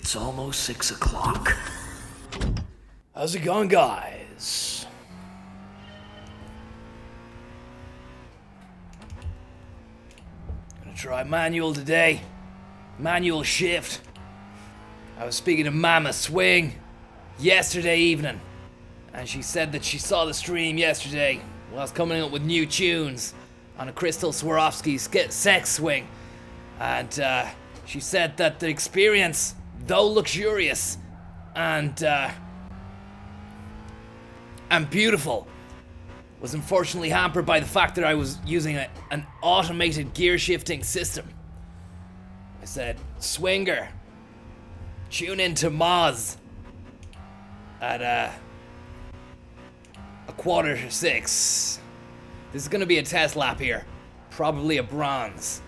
It's almost 6 o'clock. How's it going, guys? Gonna try manual today. Manual shift. I was speaking to Mama Swing yesterday evening, and she said that she saw the stream yesterday while I was coming up with new tunes on a Crystal Swarovski sex swing, and she said that the experience, though luxurious and beautiful, was unfortunately hampered by the fact that I was using an automated gear shifting system. I said, Swinger, tune into Moz at a 5:45. This is gonna be a test lap here, probably a bronze.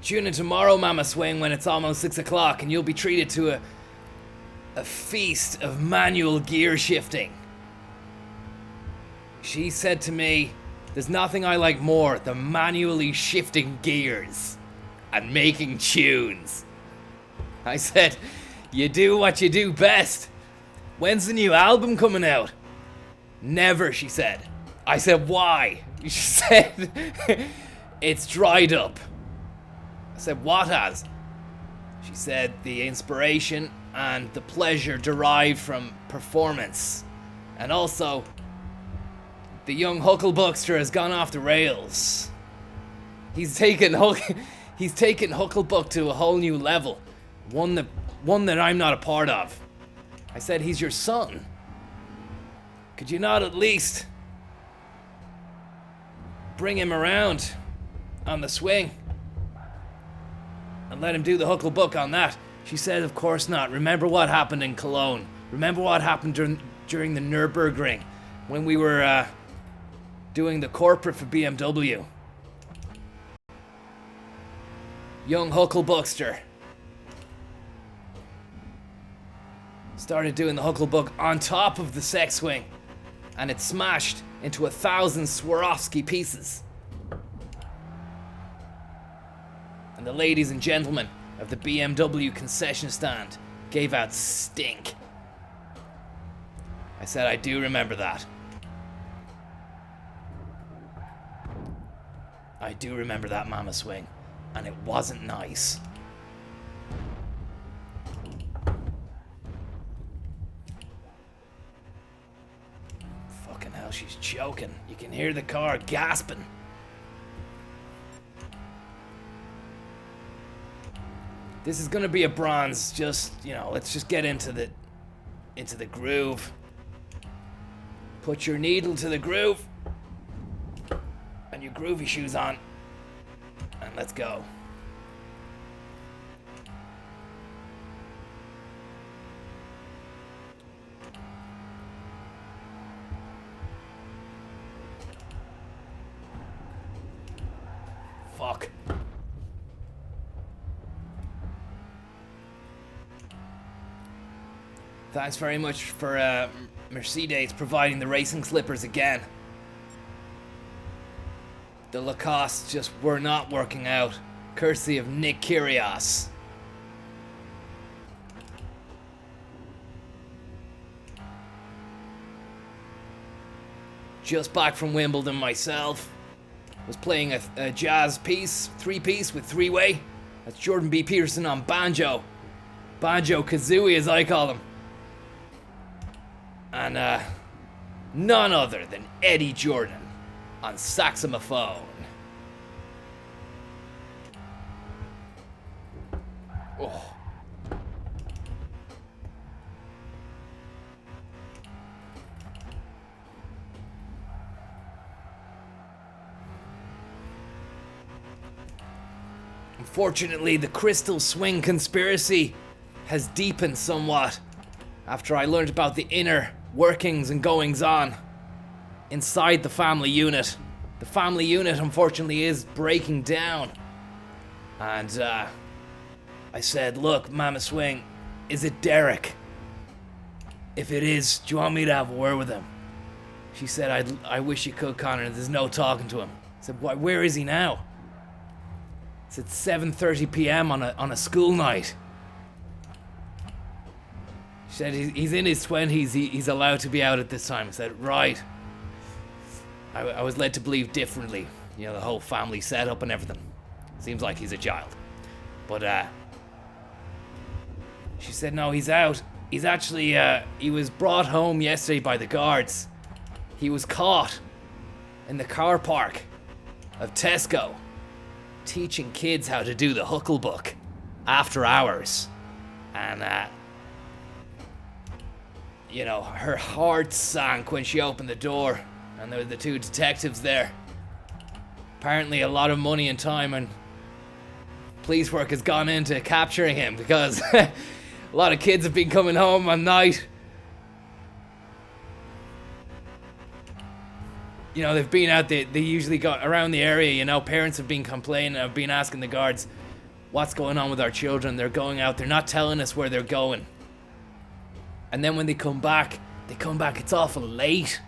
Tune in tomorrow, Mama Swing, when it's almost 6 o'clock, and you'll be treated to a feast of manual gear shifting. She said to me, there's nothing I like more than manually shifting gears and making tunes. I said, you do what you do best. When's the new album coming out? Never, she said. I said, why? She said, it's dried up. I said, what has? She said, the inspiration and the pleasure derived from performance. And also, the young Hucklebuckster has gone off the rails. He's taken Hucklebuck to a whole new level. One that I'm not a part of. I said, he's your son. Could you not at least bring him around on the swing and let him do the Hucklebuck on that? She said, of course not. Remember what happened in Cologne. Remember what happened during the Nürburgring when we were doing the corporate for BMW. Young Hucklebuckster started doing the Hucklebuck on top of the sex swing, and it smashed into 1,000 Swarovski pieces. And the ladies and gentlemen of the BMW concession stand gave out stink. I said, I do remember that. I do remember that, Mama Swing, and it wasn't nice. Fucking hell, she's choking. You can hear the car gasping. This is gonna be a bronze. Just, let's just get into the groove. Put your needle to the groove and your groovy shoes on, and let's go. Fuck. Thanks very much for Mercedes providing the racing slippers again. The Lacoste just were not working out, courtesy of Nick Kyrgios. Just back from Wimbledon myself. Was playing a jazz piece, 3-piece with 3-way. That's Jordan B. Peterson on banjo. Banjo Kazooie, as I call him. And none other than Eddie Jordan on saxophone. Oh. Unfortunately, the crystal swing conspiracy has deepened somewhat after I learned about the inner workings and goings on inside the family unit. The family unit, unfortunately, is breaking down. And I said, look, Mama Swing, is it Derek? If it is, do you want me to have a word with him? She said, I wish you could, Conor. There's no talking to him. I said, where is he now? It's at 7:30 p.m. on a school night. She said he's in his 20s. He's allowed to be out at this time. I said, right. I was led to believe differently. You know, the whole family setup and everything. Seems like he's a child. But, she said, no, he's out. He's actually, he was brought home yesterday by the guards. He was caught in the car park of Tesco teaching kids how to do the Hucklebuck after hours. And, you know, her heart sank when she opened the door and there were the two detectives there. Apparently a lot of money and time and police work has gone into capturing him because a lot of kids have been coming home at night. You know, they've been out, they usually go around the area, you know, parents have been complaining, have been asking the guards, what's going on with our children? They're going out, they're not telling us where they're going. And then when they come back, it's awful late.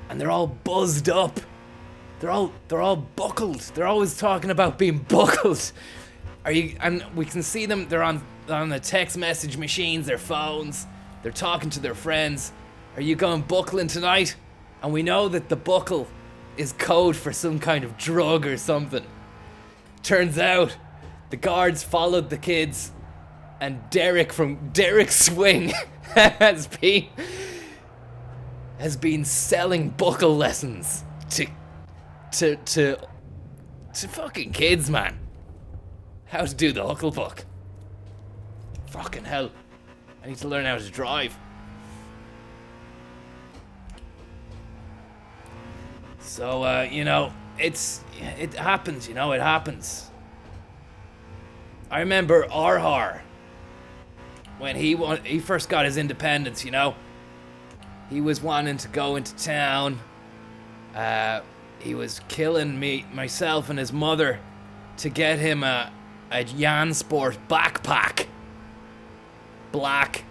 And they're all buzzed up. They're all buckled. They're always talking about being buckled. And we can see them, they're on the text message machines, their phones. They're talking to their friends. Are you going buckling tonight? And we know that the buckle is code for some kind of drug or something. Turns out the guards followed the kids and Derek from Derek Swing has been selling buckle lessons to fucking kids, man. How to do the Hucklebuck. Fucking hell. I need to learn how to drive. So, you know, it happens, you know, it happens. I remember Arhar, when he first got his independence, you know, he was wanting to go into town. He was killing myself and his mother to get him a Jansport backpack. Black.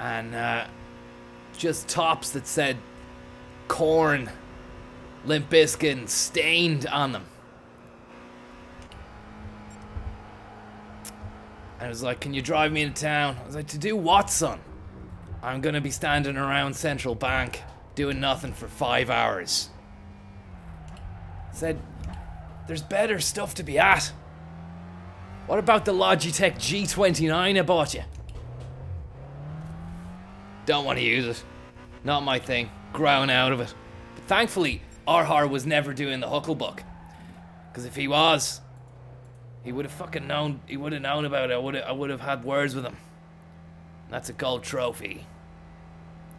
And, just tops that said Korn, Limp Bizkit stained on them. And I was like, can you drive me into town? I was like, to do what, son? I'm gonna be standing around Central Bank doing nothing for 5 hours. I said, there's better stuff to be at. What about the Logitech G29 I bought you? Don't want to use it. Not my thing. Grown out of it. But thankfully, Arhar was never doing the Hucklebuck. Because if he was, he would have fucking known. He would have known about it. I would have had words with him. And that's a gold trophy.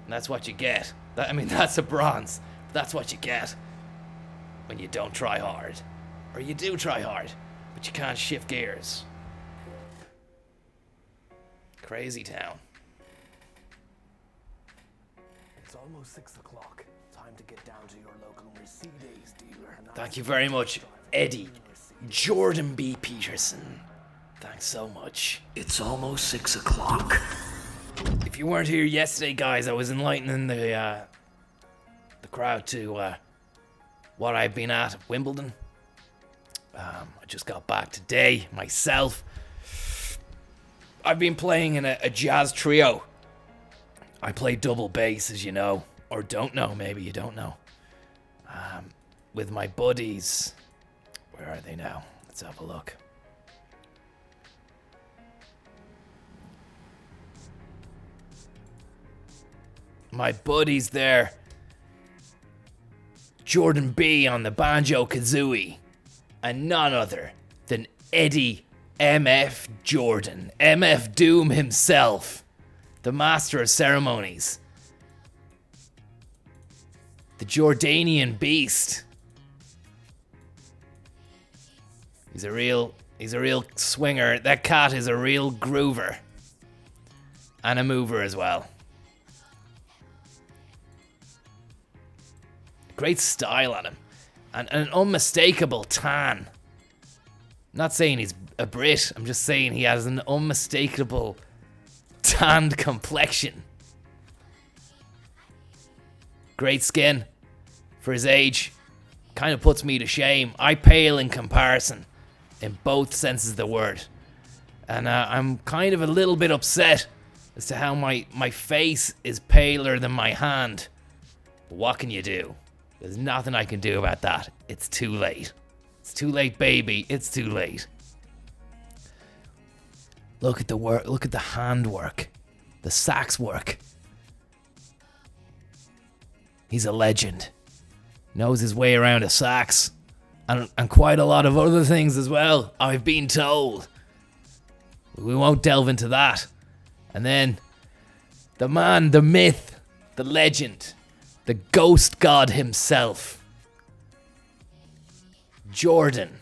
And that's what you get. That's a bronze. But that's what you get when you don't try hard. Or you do try hard, but you can't shift gears. Crazy town. It's almost 6 o'clock. Time to get down to your local Mercedes dealer. Thank you very much, Eddie. Jordan B. Peterson. Thanks so much. It's almost 6 o'clock. If you weren't here yesterday, guys, I was enlightening the crowd to what I've been at Wimbledon. I just got back today myself. I've been playing in a jazz trio. I play double bass, as you know, or don't know. Maybe you don't know. With my buddies. Where are they now? Let's have a look. My buddies there. Jordan B on the banjo kazooie. And none other than Eddie MF Jordan. MF Doom himself. The master of ceremonies. The Jordanian beast. He's a real swinger. That cat is a real groover. And a mover as well. Great style on him. And an unmistakable tan. I'm not saying he's a Brit. I'm just saying he has an unmistakable tanned complexion. Great skin for his age. kind of puts me to shame. I pale in comparison, in both senses of the word. And I'm kind of a little bit upset as to how my face is paler than my hand. But what can you do? There's nothing I can do about that. It's too late. It's too late, baby. It's too late. Look at the work. Look at the handwork. The sax work. He's a legend. Knows his way around a sax. And quite a lot of other things as well, I've been told. We won't delve into that. And then, the man, the myth, the legend, the ghost god himself, Jordan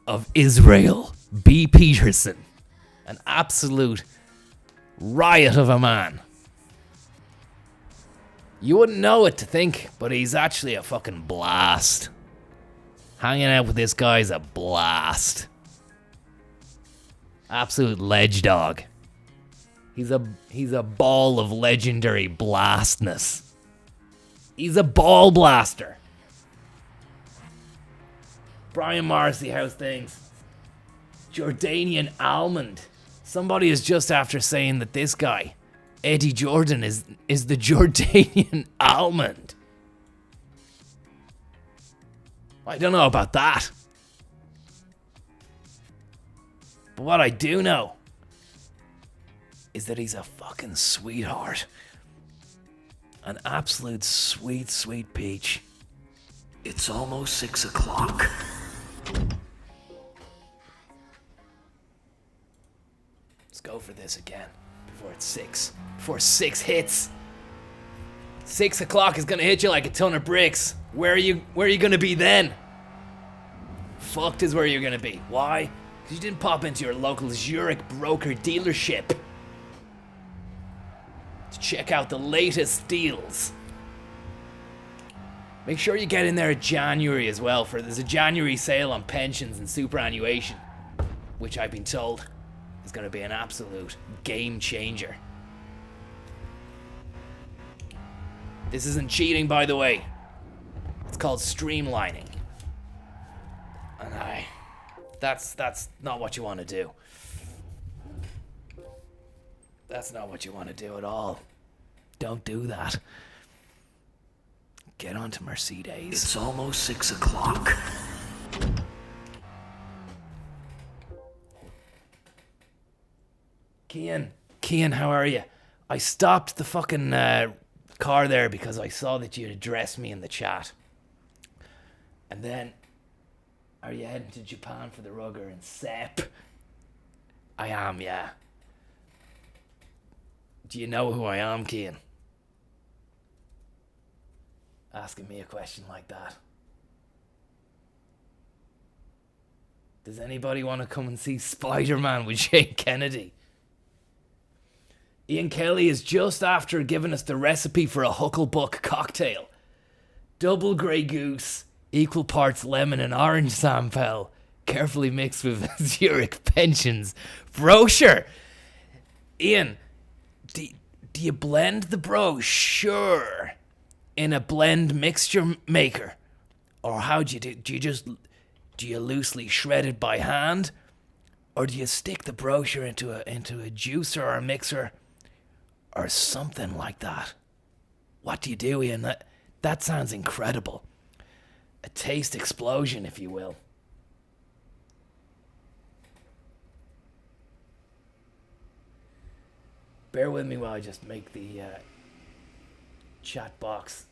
of Israel, B. Peterson. An absolute riot of a man. You wouldn't know it to think, but he's actually a fucking blast. Hanging out with this guy's a blast. Absolute ledge dog. He's a ball of legendary blastness. He's a ball blaster. Brian Morrissey, how's things? Jordanian almond. Somebody is just after saying that this guy, Eddie Jordan, is the Jordanian almond. I don't know about that. But what I do know is that he's a fucking sweetheart. An absolute sweet, sweet peach. It's almost 6 o'clock. Let's go for this again before it's 6. Before 6 hits. 6 o'clock is gonna hit you like a ton of bricks. Where are you gonna be then? Fucked is where you're gonna be. Why? Because you didn't pop into your local Zurich broker dealership to check out the latest deals. Make sure you get in there at January as well, for there's a January sale on pensions and superannuation, which I've been told is going to be an absolute game changer. This isn't cheating, by the way. It's called streamlining. And that's not what you want to do. That's not what you want to do at all. Don't do that. Get onto Mercedes. It's almost 6 o'clock. Cian, how are you? I stopped the fucking car there because I saw that you had addressed me in the chat. And then, are you heading to Japan for the Rugger and Sep? I am, yeah. Do you know who I am, Cian? Asking me a question like that. Does anybody want to come and see Spider-Man with Shane Kennedy? Ian Kelly is just after giving us the recipe for a Hucklebuck cocktail. Double Grey Goose, equal parts lemon and orange sample, carefully mixed with Zurich pensions. Brochure! Ian, do you blend the brochure in a blend mixture maker? Or how do you do? Do you loosely shred it by hand? Or do you stick the brochure into a juicer or a mixer? Or something like that. What do you do, Ian? That sounds incredible. A taste explosion, if you will. Bear with me while I just make the chat box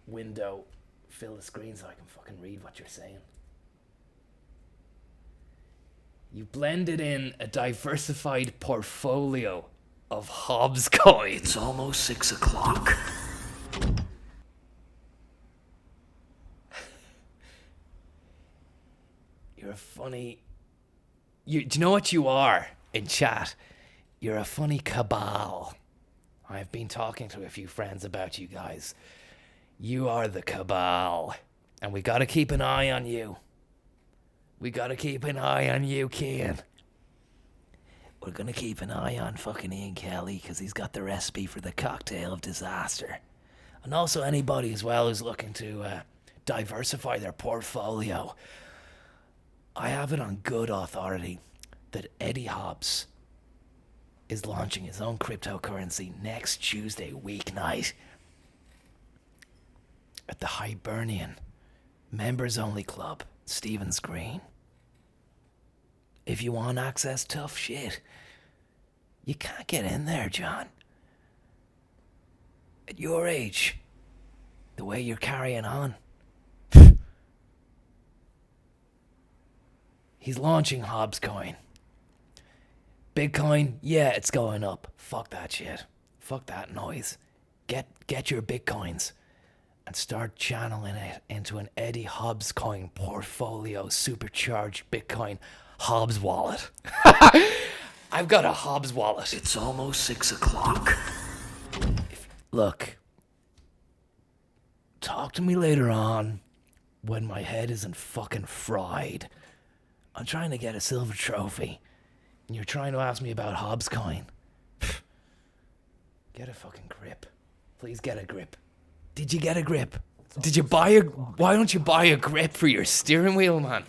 window fill the screen so I can fucking read what you're saying. You blended in a diversified portfolio of Hobbs coins. It's almost 6 o'clock. You're a funny... do you know what you are in chat? You're a funny cabal. I've been talking to a few friends about you guys. You are the cabal. And we gotta keep an eye on you. We gotta keep an eye on you, Cian. We're gonna keep an eye on fucking Ian Kelly because he's got the recipe for the cocktail of disaster. And also anybody as well who's looking to diversify their portfolio. I have it on good authority that Eddie Hobbs is launching his own cryptocurrency next Tuesday weeknight at the Hibernian Members Only Club, Stevens Green. If you want access, tough shit. You can't get in there, John. At your age, the way you're carrying on. He's launching Hobbs Coin. Bitcoin, yeah, it's going up. Fuck that shit. Fuck that noise. Get your Bitcoins and start channeling it into an Eddie Hobbs Coin portfolio supercharged Bitcoin Hobbs wallet. I've got a Hobbs wallet. It's almost 6 o'clock. Look, talk to me later on when my head isn't fucking fried. I'm trying to get a silver trophy, and you're trying to ask me about Hobbs Coin. Get a fucking grip. Please get a grip. Did you get a grip? Did you buy a... Why don't you buy a grip for your steering wheel, man?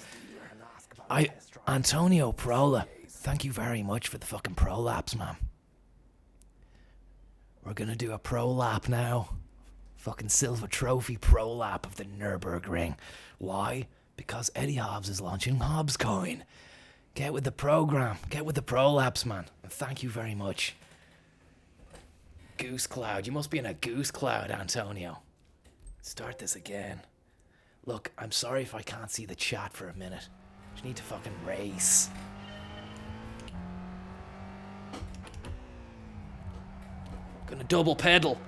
Antonio Prola, thank you very much for the fucking prolapse, man. We're gonna do a prolap now. Fucking silver trophy prolap of the Nürburgring. Why? Because Eddie Hobbs is launching Hobbs Coin. Get with the program. Get with the prolapse, man. And thank you very much. Goose Cloud. You must be in a goose cloud, Antonio. Start this again. Look, I'm sorry if I can't see the chat for a minute. Just need to fucking race. Gonna double pedal.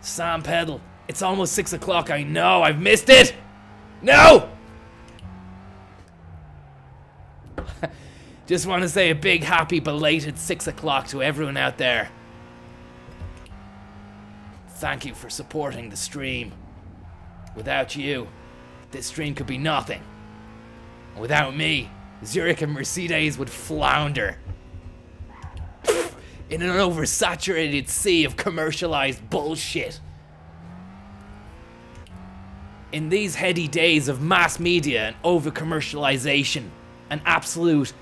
Sam pedal. It's almost 6 o'clock. I know. I've missed it. No! Just want to say a big happy belated 6 o'clock to everyone out there. Thank you for supporting the stream. Without you, this stream could be nothing. Without me, Zurich and Mercedes would flounder in an oversaturated sea of commercialized bullshit. In these heady days of mass media and over-commercialization and absolute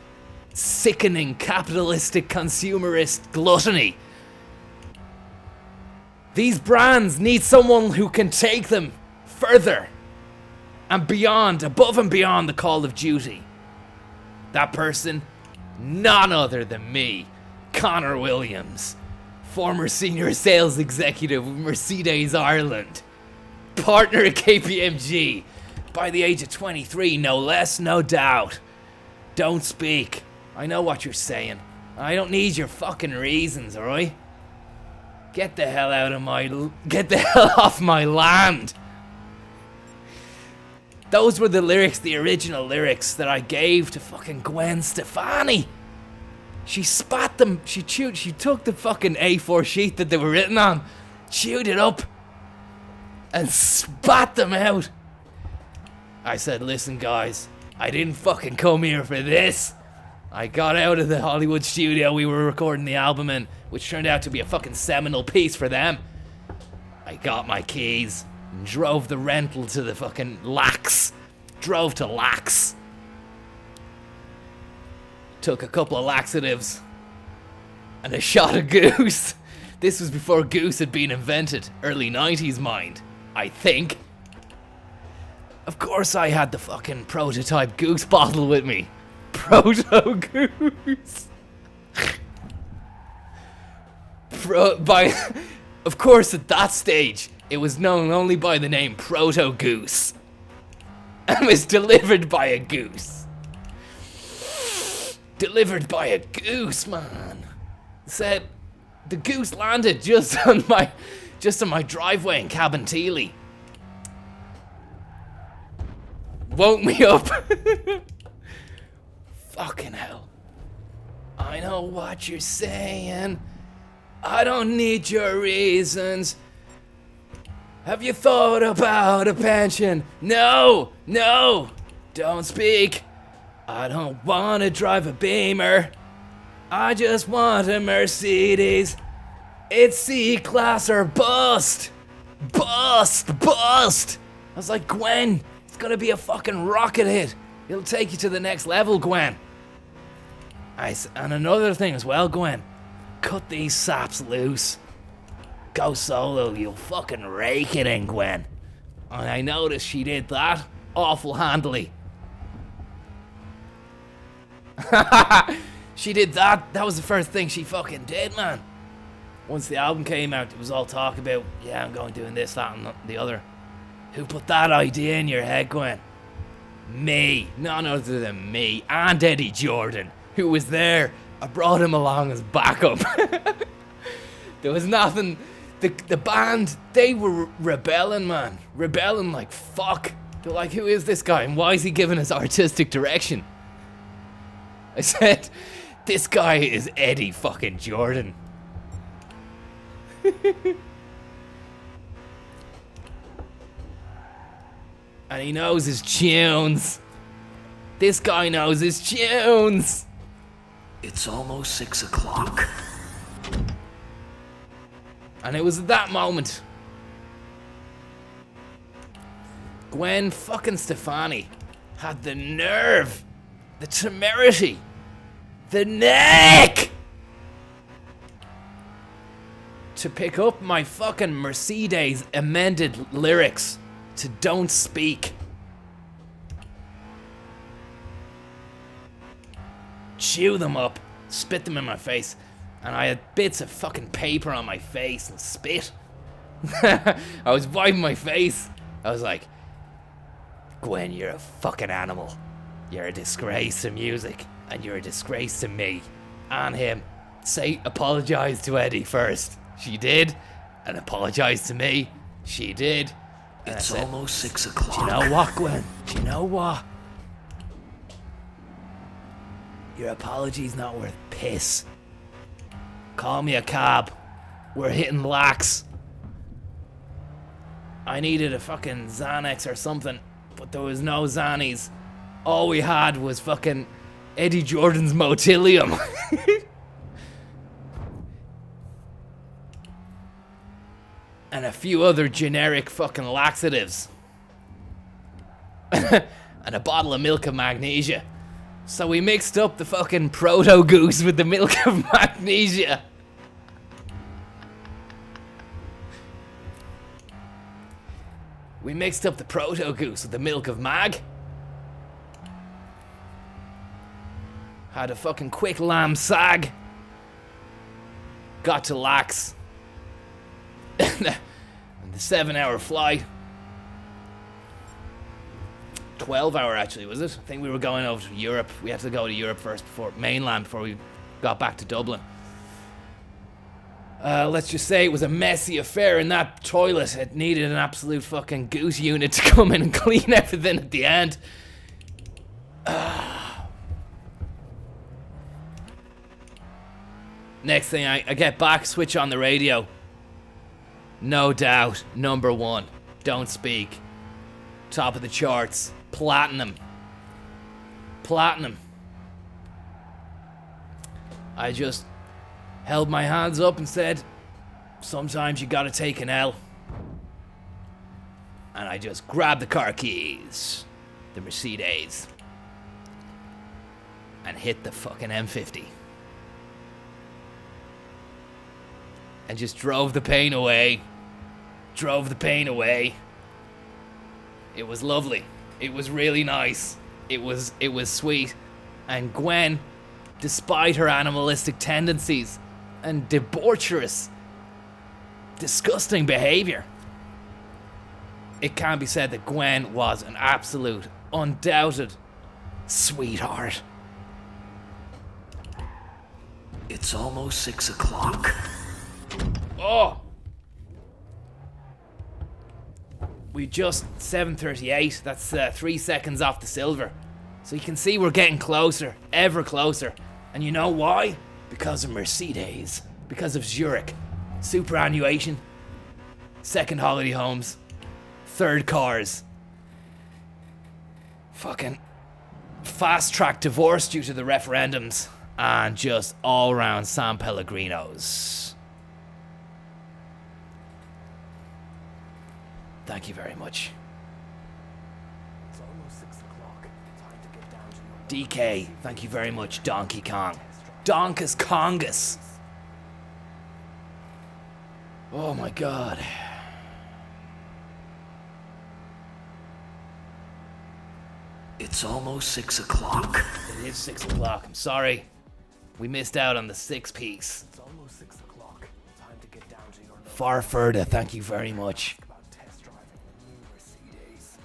sickening capitalistic consumerist gluttony, these brands need someone who can take them further and beyond, above and beyond the call of duty. That person, none other than me, Conor Williams, former senior sales executive with Mercedes Ireland, partner at KPMG, by the age of 23, no less, no doubt. Don't speak. I know what you're saying. I don't need your fucking reasons, alright? Get the hell off my land. Those were the lyrics, the original lyrics that I gave to fucking Gwen Stefani. She spat them, she took the fucking A4 sheet that they were written on, chewed it up, and spat them out. I said, listen guys, I didn't fucking come here for this. I got out of the Hollywood studio we were recording the album in, which turned out to be a fucking seminal piece for them. I got my keys and drove the rental to the fucking Lax. Drove to Lax. Took a couple of laxatives and a shot of goose. This was before goose had been invented. Early 90s, mind. I think. Of course I had the fucking prototype goose bottle with me. Proto Goose. Of course, at that stage, it was known only by the name Proto Goose, and was delivered by a goose. Delivered by a goose, man. Said the goose landed just on my driveway in Cabinteely. Woke me up. Fucking hell. I know what you're saying. I don't need your reasons. Have you thought about a pension? No, don't speak. I don't want to drive a Beamer. I just want a Mercedes. It's C-Class or bust. Bust. was like, Gwen, it's gonna be a fucking rocket hit. It'll take you to the next level, Gwen. And another thing as well, Gwen, cut these saps loose. Go solo, you'll fucking rake it in, Gwen. And I noticed she did that awful handily. She did that. That was the first thing she fucking did, man. Once the album came out, it was all talk about, yeah, I'm going doing this, that, and the other. Who put that idea in your head, Gwen? Me. None other than me. And Eddie Jordan, who was there. I brought him along as backup. There was nothing. The band, they were rebelling, man. Rebelling like fuck. They're like, who is this guy and why is he giving us artistic direction? I said, this guy is Eddie fucking Jordan. And he knows his tunes. This guy knows his tunes. It's almost 6 o'clock. And it was at that moment Gwen fucking Stefani had the nerve, the temerity, the neck to pick up my fucking Mercedes amended lyrics to Don't Speak. Chew them up, spit them in my face, and I had bits of fucking paper on my face and spit. I was wiping my face. I was like, Gwen, you're a fucking animal. You're a disgrace to music, and you're a disgrace to me and him. Apologize to Eddie first. She did, and apologize to me. She did. And it's said, almost 6 o'clock. Do you know what, Gwen? Do you know what? Your apology's not worth piss. Call me a cab. We're hitting lax. I needed a fucking Xanax or something, but there was no Xannies. All we had was fucking Eddie Jordan's Motilium. And a few other generic fucking laxatives. And a bottle of milk of magnesia. So we mixed up the fucking proto goose with the milk of magnesia. We mixed up the proto goose with the milk of mag. Had a fucking quick lamb sag. Got to Lax. And the 7-hour flight. 12-hour actually, was it? I think we were going over to Europe. We had to go to Europe first, mainland, before we got back to Dublin. Let's just say it was a messy affair in that toilet. It needed an absolute fucking goose unit to come in and clean everything at the end. Next thing I get back, switch on the radio. No doubt, number one, Don't Speak. Top of the charts, platinum. Platinum. I just held my hands up and said, sometimes you gotta take an L. And I just grabbed the car keys, the Mercedes, and hit the fucking M50. And just drove the pain away. Drove the pain away. It was lovely. It was really nice. It was sweet. And Gwen, despite her animalistic tendencies and debaucherous, disgusting behavior, it can be said that Gwen was an absolute, undoubted sweetheart. It's almost 6 o'clock. Oh! We just 7:38. That's 3 seconds off the silver. So you can see we're getting closer, ever closer. And you know why? Because of Mercedes. Because of Zurich. Superannuation. Second holiday homes. Third cars. Fucking fast track divorce due to the referendums. And just all round San Pellegrinos. Thank you very much. DK, thank you very much, Donkey Kong. Donkus Kongus. Oh my god. It's almost 6 o'clock. It is 6 o'clock, I'm sorry. We missed out on the 6 piece. It's almost 6 o'clock. Time to get down to your local Far further, thank you very much. about test driving the new Mercedes.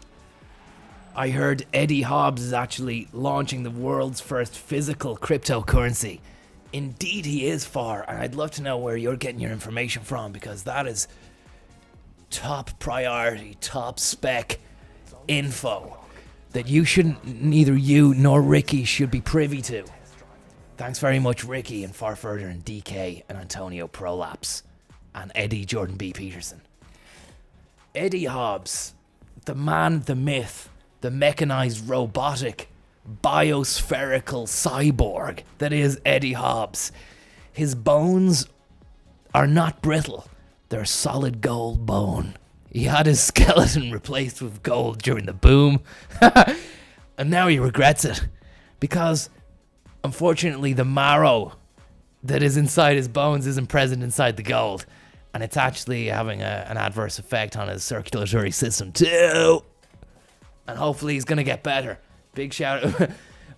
I heard Eddie Hobbs is actually launching the world's first physical cryptocurrency. Indeed he is, Far, and I'd love to know where you're getting your information from, because that is top priority, top spec info that you shouldn't, neither you nor Ricky should be privy to. Thanks very much, Ricky and Far Further and DK and Antonio Prolapse and Eddie Jordan B. Peterson. Eddie Hobbs, the man, the myth, the mechanized robotic biospherical cyborg that is Eddie Hobbs. His bones are not brittle, they're solid gold bone. He had his skeleton replaced with gold during the boom, and now he regrets it because unfortunately the marrow that is inside his bones isn't present inside the gold, and it's actually having an adverse effect on his circulatory system too. And hopefully he's gonna get better. Big shout out.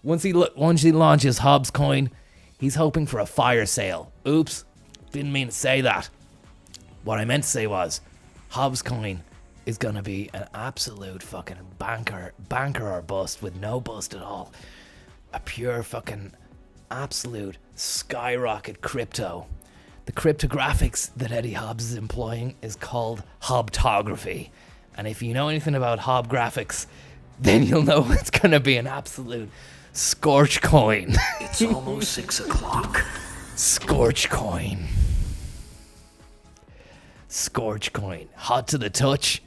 Once he launches Hobbs Coin, he's hoping for a fire sale. Oops, didn't mean to say that. What I meant to say was, Hobbs Coin is gonna be an absolute fucking banker or bust with no bust at all. A pure fucking absolute skyrocket crypto. The cryptographics that Eddie Hobbs is employing is called Hobtography. And if you know anything about Hob graphics, then you'll know it's gonna be an absolute scorch coin. It's almost 6 o'clock. Scorch coin. Scorch coin. Hot to the touch,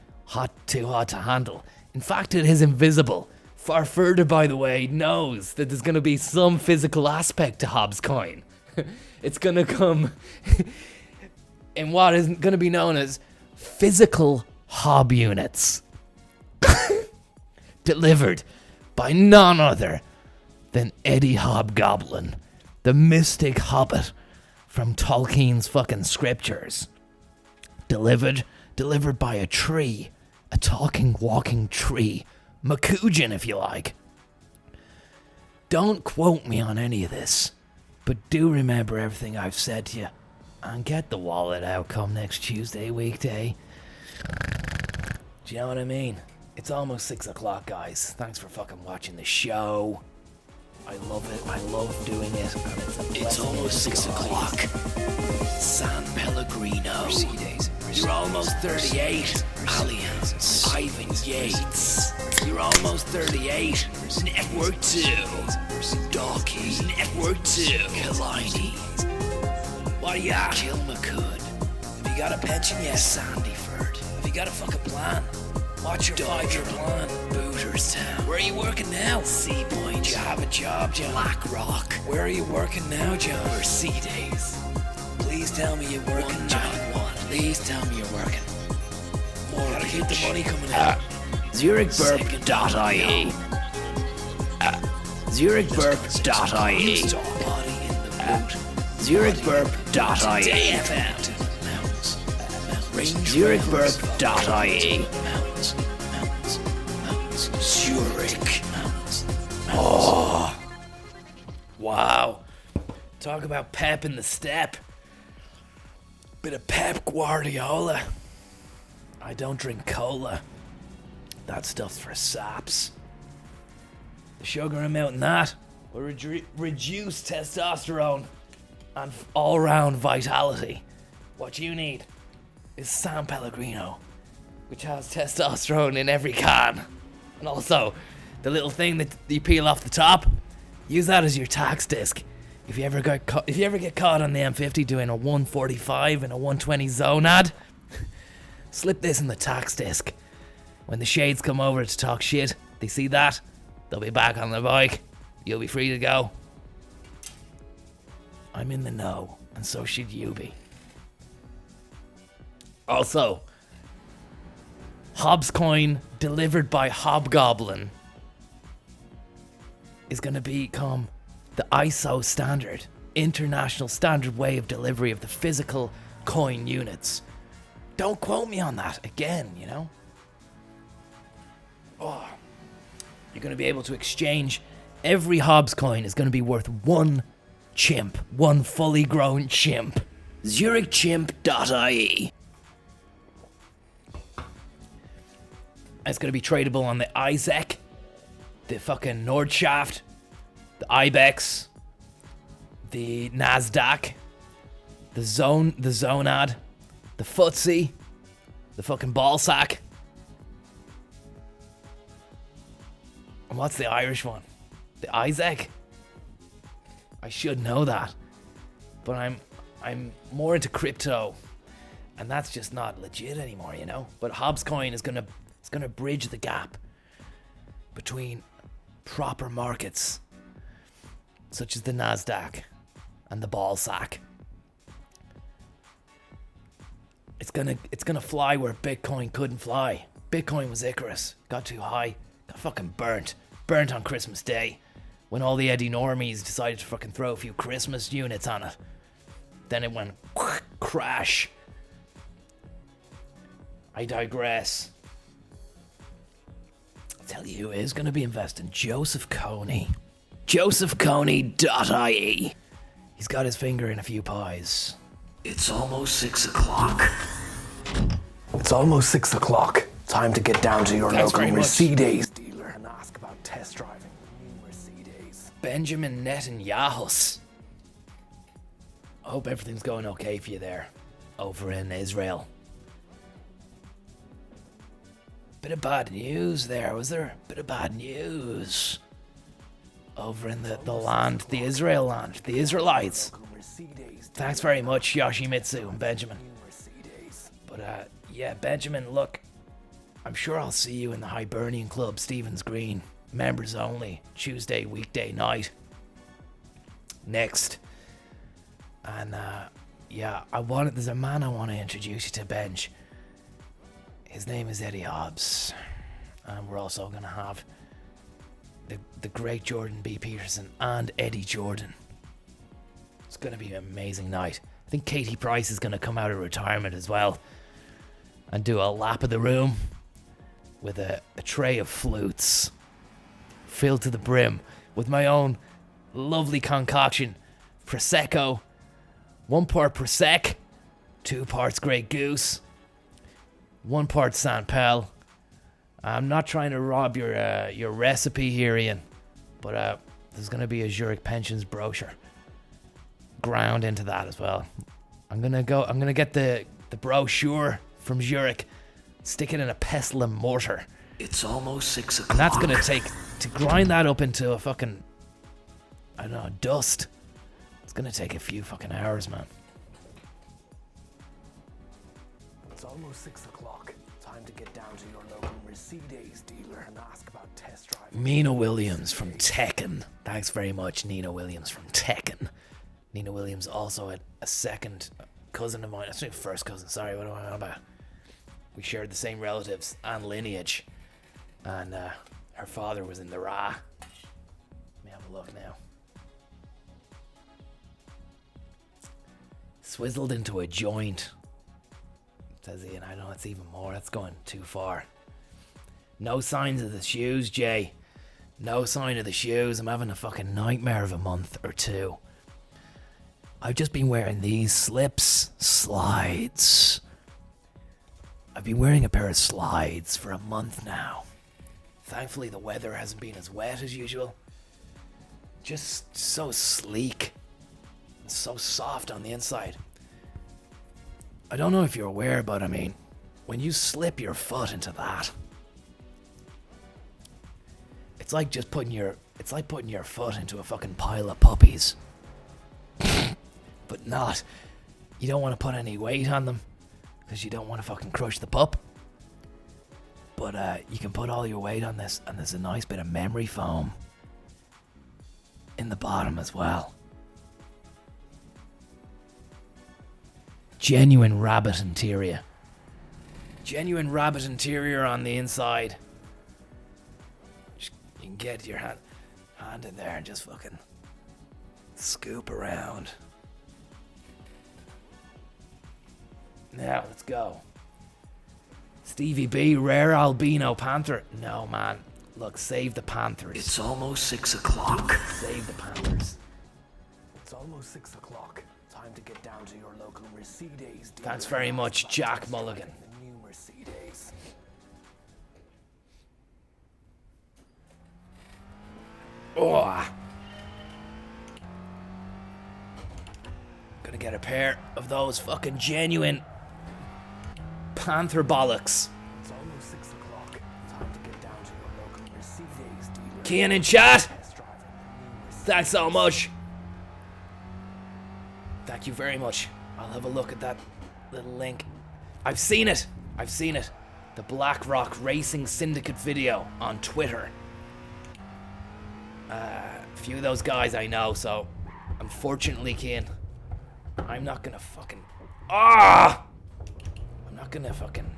too hot to handle. In fact, it is invisible. Far Further, by the way, knows that there's gonna be some physical aspect to Hobbs coin. It's gonna come in what is gonna be known as physical Hob units. Delivered by none other than Eddie Hobgoblin, the mystic hobbit from Tolkien's fucking scriptures. Delivered by a tree, a talking, walking tree, Makujin if you like. Don't quote me on any of this, but do remember everything I've said to you, and get the wallet out come next Tuesday, weekday. Do you know what I mean? It's almost 6 o'clock, guys. Thanks for fucking watching the show. I love it. I love doing it. And It's almost 6 o'clock. San Pellegrino. You're almost 38. Allianz. Ivan Yates. You're almost 38. Network 2. Dawkey. Network 2. Kalini. What are you at? Kilmacood. Have you got a pension yet? Sandyford. Have you got a fucking plan? What's your 5-year plan? Booterstown. Where are you working now? Sea Point. Do you have a job, John? Black Rock. Where are you working now, John? Mercedes. Please tell me you're working, John. Please tell me you're working. More. Gotta keep the money coming in. ZurichBurp.ie. ZurichBurp.ie. ZurichBurp.ie. ZurichBurp.ie. Zurich. Oh. Wow. Talk about pep in the step. Bit of Pep Guardiola. I don't drink cola. That stuff's for saps. The sugar amount in that will reduce testosterone and all-round vitality. What you need is San Pellegrino, which has testosterone in every can. And also, the little thing that you peel off the top, use that as your tax disc. If you ever get caught on the M50 doing a 145 and a 120 zone ad, slip this in the tax disc. When the shades come over to talk shit, they see that, they'll be back on the bike. You'll be free to go. I'm in the know, and so should you be. Also, Hobbs Coin delivered by Hobgoblin is going to become the ISO standard, international standard way of delivery of the physical coin units. Don't quote me on that again, you know? Oh, you're going to be able to exchange. Every Hobbs coin is going to be worth one chimp, one fully grown chimp. ZurichChimp.ie. It's going to be tradable on the Isaac, the fucking Nordshaft, the Ibex, the Nasdaq, the Zonad, the Footsie, the fucking Ballsack. And what's the Irish one? The Isaac? I should know that. But I'm more into crypto, and that's just not legit anymore, you know? But Hobbs coin is gonna bridge the gap between proper markets such as the Nasdaq and the Ballsack. It's gonna fly where Bitcoin couldn't fly. Bitcoin was Icarus, got too high, got fucking burnt on Christmas Day, when all the Eddie Normies decided to fucking throw a few Christmas units on it. Then it went crash. I digress. I'll tell you who is going to be investing. Joseph Coney. JosephConey.ie. He's got his finger in a few pies. It's almost 6 o'clock. It's almost 6 o'clock. Time to get down to your Thanks local very much. Mercedes dealer and ask about test driving the new Mercedes. Benjamin Netanyahu. I hope everything's going okay for you there, over in Israel. Bit of bad news there, was there? Bit of bad news. Over in the land, the Israel land, the Israelites. Thanks very much, Yoshimitsu and Benjamin. But yeah, Benjamin, look, I'm sure I'll see you in the Hibernian Club, Stevens Green. Members only, Tuesday, weekday night. Next. And yeah, there's a man I want to introduce you to, Benj. His name is Eddie Hobbs. And we're also going to have the great Jordan B. Peterson and Eddie Jordan. It's going to be an amazing night. I think Katie Price is going to come out of retirement as well and do a lap of the room with a tray of flutes filled to the brim with my own lovely concoction, Prosecco. 1 part Prosec, 2 parts Grey Goose, 1 part San Pel. I'm not trying to rob your recipe here, Ian, but there's going to be a Zurich Pensions brochure ground into that as well. I'm gonna get the brochure from Zurich, stick it in a pestle and mortar. It's almost 6 o'clock. And that's gonna take to grind that up into a fucking, I don't know, dust. It's gonna take a few fucking hours, man. It's almost 6 o'clock. Time to get down to your local Mercedes dealer and ask about test driving. Nina Williams from Tekken. Thanks very much, Nina Williams from Tekken. Nina Williams also a second cousin of mine. That's my first cousin. Sorry, what am I on about? We shared the same relatives and lineage. And her father was in the Ra. Let me have a look now. Swizzled into a joint. Says Ian, I know it's even more. That's going too far. No signs of the shoes, Jay. No sign of the shoes. I'm having a fucking nightmare of a month or two. I've just been wearing these slides. I've been wearing a pair of slides for a month now. Thankfully the weather hasn't been as wet as usual. Just so sleek. So soft on the inside. I don't know if you're aware, but I mean, when you slip your foot into that, it's like putting your foot into a fucking pile of puppies. But not. You don't want to put any weight on them because you don't want to fucking crush the pup. But you can put all your weight on this, and there's a nice bit of memory foam in the bottom as well. Genuine rabbit interior. Genuine rabbit interior on the inside. You can get your hand. hand in there and just fucking scoop around. Now, let's go. Stevie B, rare albino panther. No, man. Look, save the panthers. It's almost 6 o'clock. Save the panthers. It's almost 6 o'clock. Time to get down to your local Mercedes dealer. Thanks very much, Jack Mulligan. The new Mercedes. Oh. Gonna get a pair of those fucking genuine panther bollocks. It's almost 6 o'clock. Time to get down to your local Mercedes dealer. Kian in chat. Test drive the new Mercedes. Thanks so much. Thank you very much. I'll have a look at that little link. I've seen it. I've seen it. The BlackRock Racing Syndicate video on Twitter. A few of those guys I know, so unfortunately, Kian, I'm not gonna fucking... I'm not gonna fucking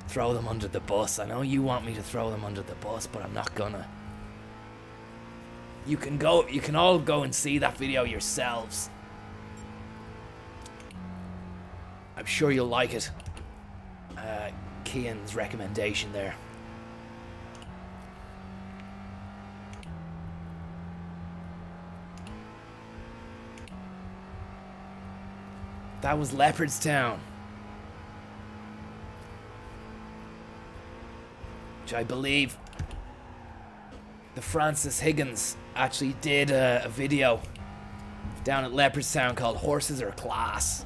throw them under the bus. I know you want me to throw them under the bus, but I'm not gonna. You can all go and see that video yourselves. I'm sure you'll like it. Kian's recommendation there. That was Leopardstown, which I believe the Francis Higgins actually did a video down at Leopardstown called Horses Are Class.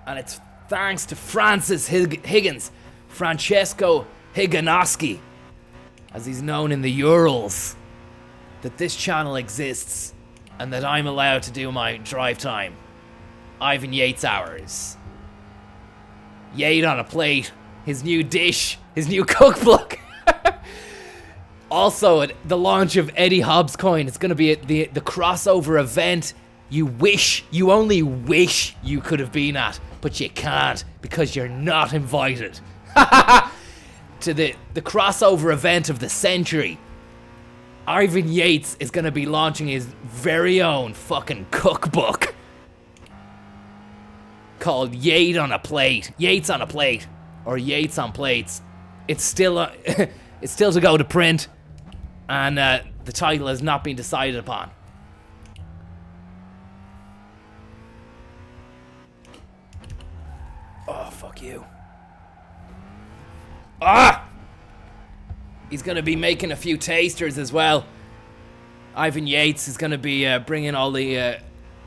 And it's thanks to Francis Higgins, Francesco Higginoski, as he's known in the Urals, that this channel exists and that I'm allowed to do my drive time. Ivan Yates hours. Yate on a plate. His new dish. His new cookbook. Also, at the launch of Eddie Hobbs Coin, it's going to be at the crossover event you only wish you could have been at, but you can't because you're not invited. To the crossover event of the century. Ivan Yates is going to be launching his very own fucking cookbook called Yates on a Plate. Yates on a Plate. Or Yates on Plates. It's still it's still to go to print. And the title has not been decided upon. Oh, fuck you. Ah! He's going to be making a few tasters as well. Ivan Yates is going to be bringing all the...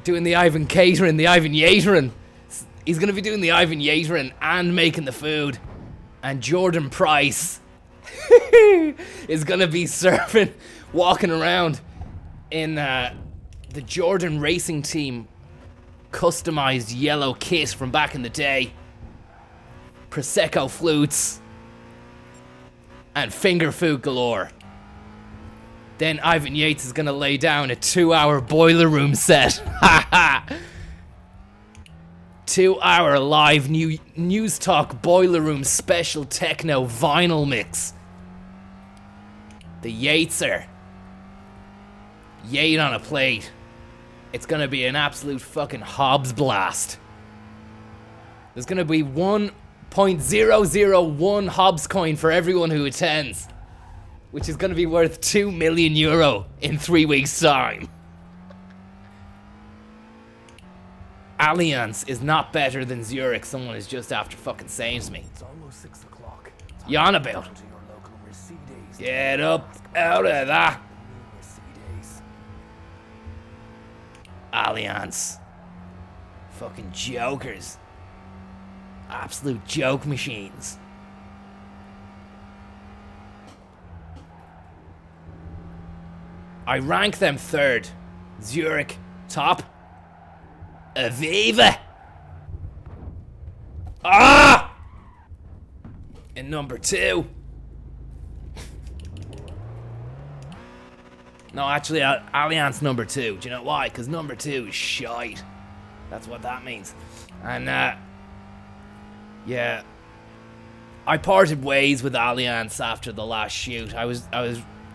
doing the Ivan catering, the Ivan Yatering. He's going to be doing the Ivan Yatering and making the food. And Jordan Price is going to be walking around in the Jordan Racing Team customized yellow kit from back in the day. Prosecco flutes. And finger food galore. Then Ivan Yates is going to lay down a 2-hour boiler room set. Ha ha! 2-hour live news talk boiler room special techno vinyl mix. The Yateser. Yate on a plate. It's gonna be an absolute fucking Hobbs blast. There's gonna be 1.001 Hobbs coin for everyone who attends, which is gonna be worth €2 million in 3 weeks' time. Allianz is not better than Zurich. Someone is just after fucking saying to me. It's almost 6 o'clock. You on about? Get up out of that. Allianz. Fucking jokers. Absolute joke machines. I rank them third. Zurich, top. Aviva! Ah! And number 2. No, actually, Allianz number 2. Do you know why? Because number 2 is shite. That's what that means. And, yeah. I parted ways with Allianz after the last shoot. I was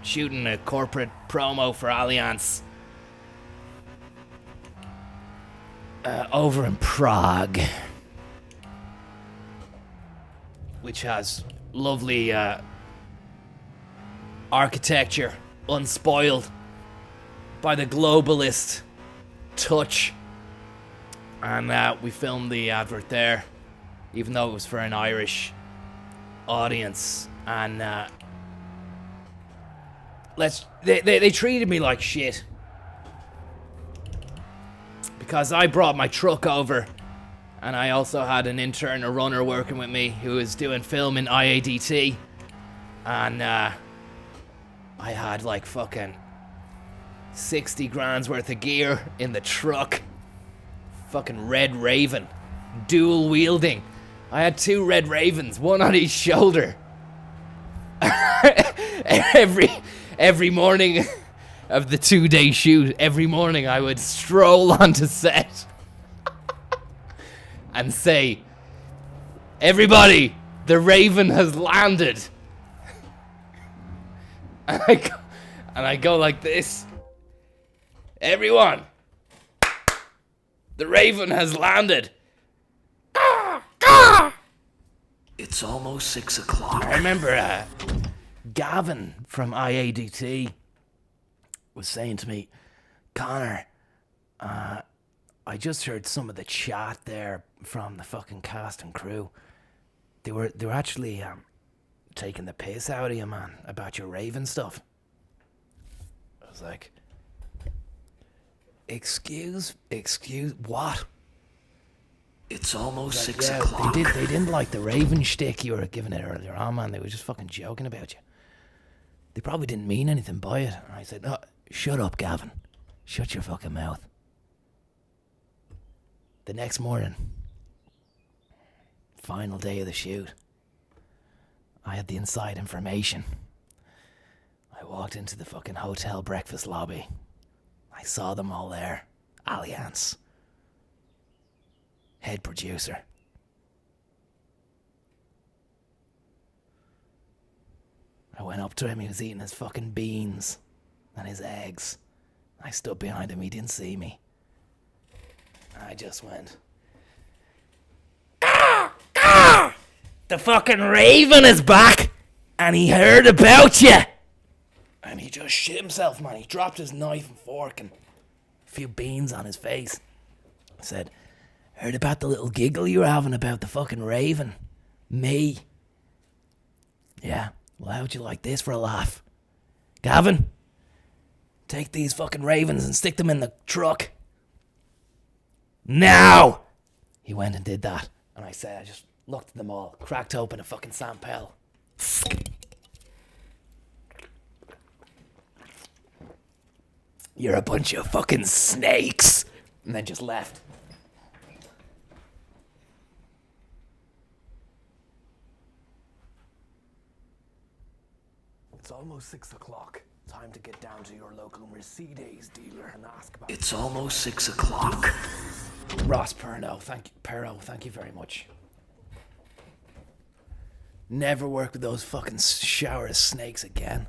shooting a corporate promo for Allianz over in Prague, which has lovely architecture, unspoiled by the globalist touch. And we filmed the advert there, even though it was for an Irish audience. And they treated me like shit, because I brought my truck over, and I also had an intern, a runner working with me who was doing film in IADT, and I had like fucking 60 grand's worth of gear in the truck. Fucking Red Raven, dual wielding. I had 2 Red Ravens, one on each shoulder. every morning of the 2-day shoot, every morning I would stroll onto set and say, "Everybody, the Raven has landed." And I go like this. "Everyone, the Raven has landed." It's almost 6 o'clock. I remember Gavin from IADT was saying to me, "Conor, I just heard some of the chat there from the fucking cast and crew. They were actually taking the piss out of you, man, about your Raven stuff." I was like, Excuse what? It's almost Like, 6 yeah, o'clock. They didn't like the Raven shtick you were giving it earlier on, man. They were just fucking joking about you. They probably didn't mean anything by it. And I said, "Oh, shut up, Gavin. Shut your fucking mouth." The next morning, final day of the shoot, I had the inside information. I walked into the fucking hotel breakfast lobby. I saw them all there. Allianz. Head producer. I went up to him. He was eating his fucking beans and his eggs. I stood behind him. He didn't see me. I just went, "The fucking Raven is back, and he heard about you." And he just shit himself, man. He dropped his knife and fork and a few beans on his face. I said, "Heard about the little giggle you were having about the fucking Raven? Me? Yeah, well, how'd you like this for a laugh? Gavin, take these fucking Ravens and stick them in the truck. Now!" He went and did that. And I just looked at them all, cracked open a fucking Sampel. "You're a bunch of fucking snakes." And then just left. It's almost 6 o'clock. Time to get down to your local Mercedes dealer and ask about... It's almost 6 o'clock. Ross Perno, thank you very much. Never work with those fucking shower of snakes again.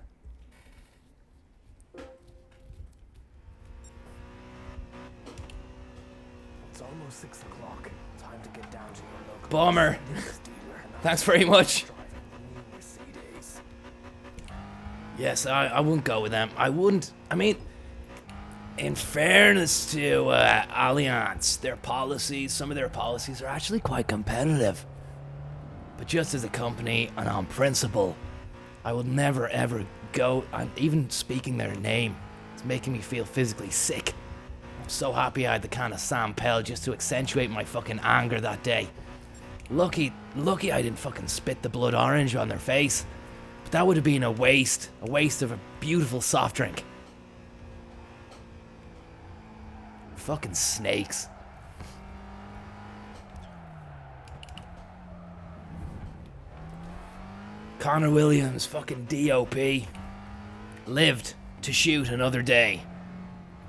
It's almost 6 o'clock. Time to get down to your local Bomber, Mercedes dealer and ask thanks very much. about driving the new Mercedes. Yes, I wouldn't go with them. I wouldn't. I mean, in fairness to Allianz, some of their policies are actually quite competitive. But just as a company and on principle, I would never ever go. And even speaking their name, it's making me feel physically sick. I'm so happy I had the can of Sam Pell just to accentuate my fucking anger that day. Lucky I didn't fucking spit the blood orange on their face. But that would have been a waste of a beautiful soft drink. Fucking snakes. Conor Williams, fucking DOP, lived to shoot another day,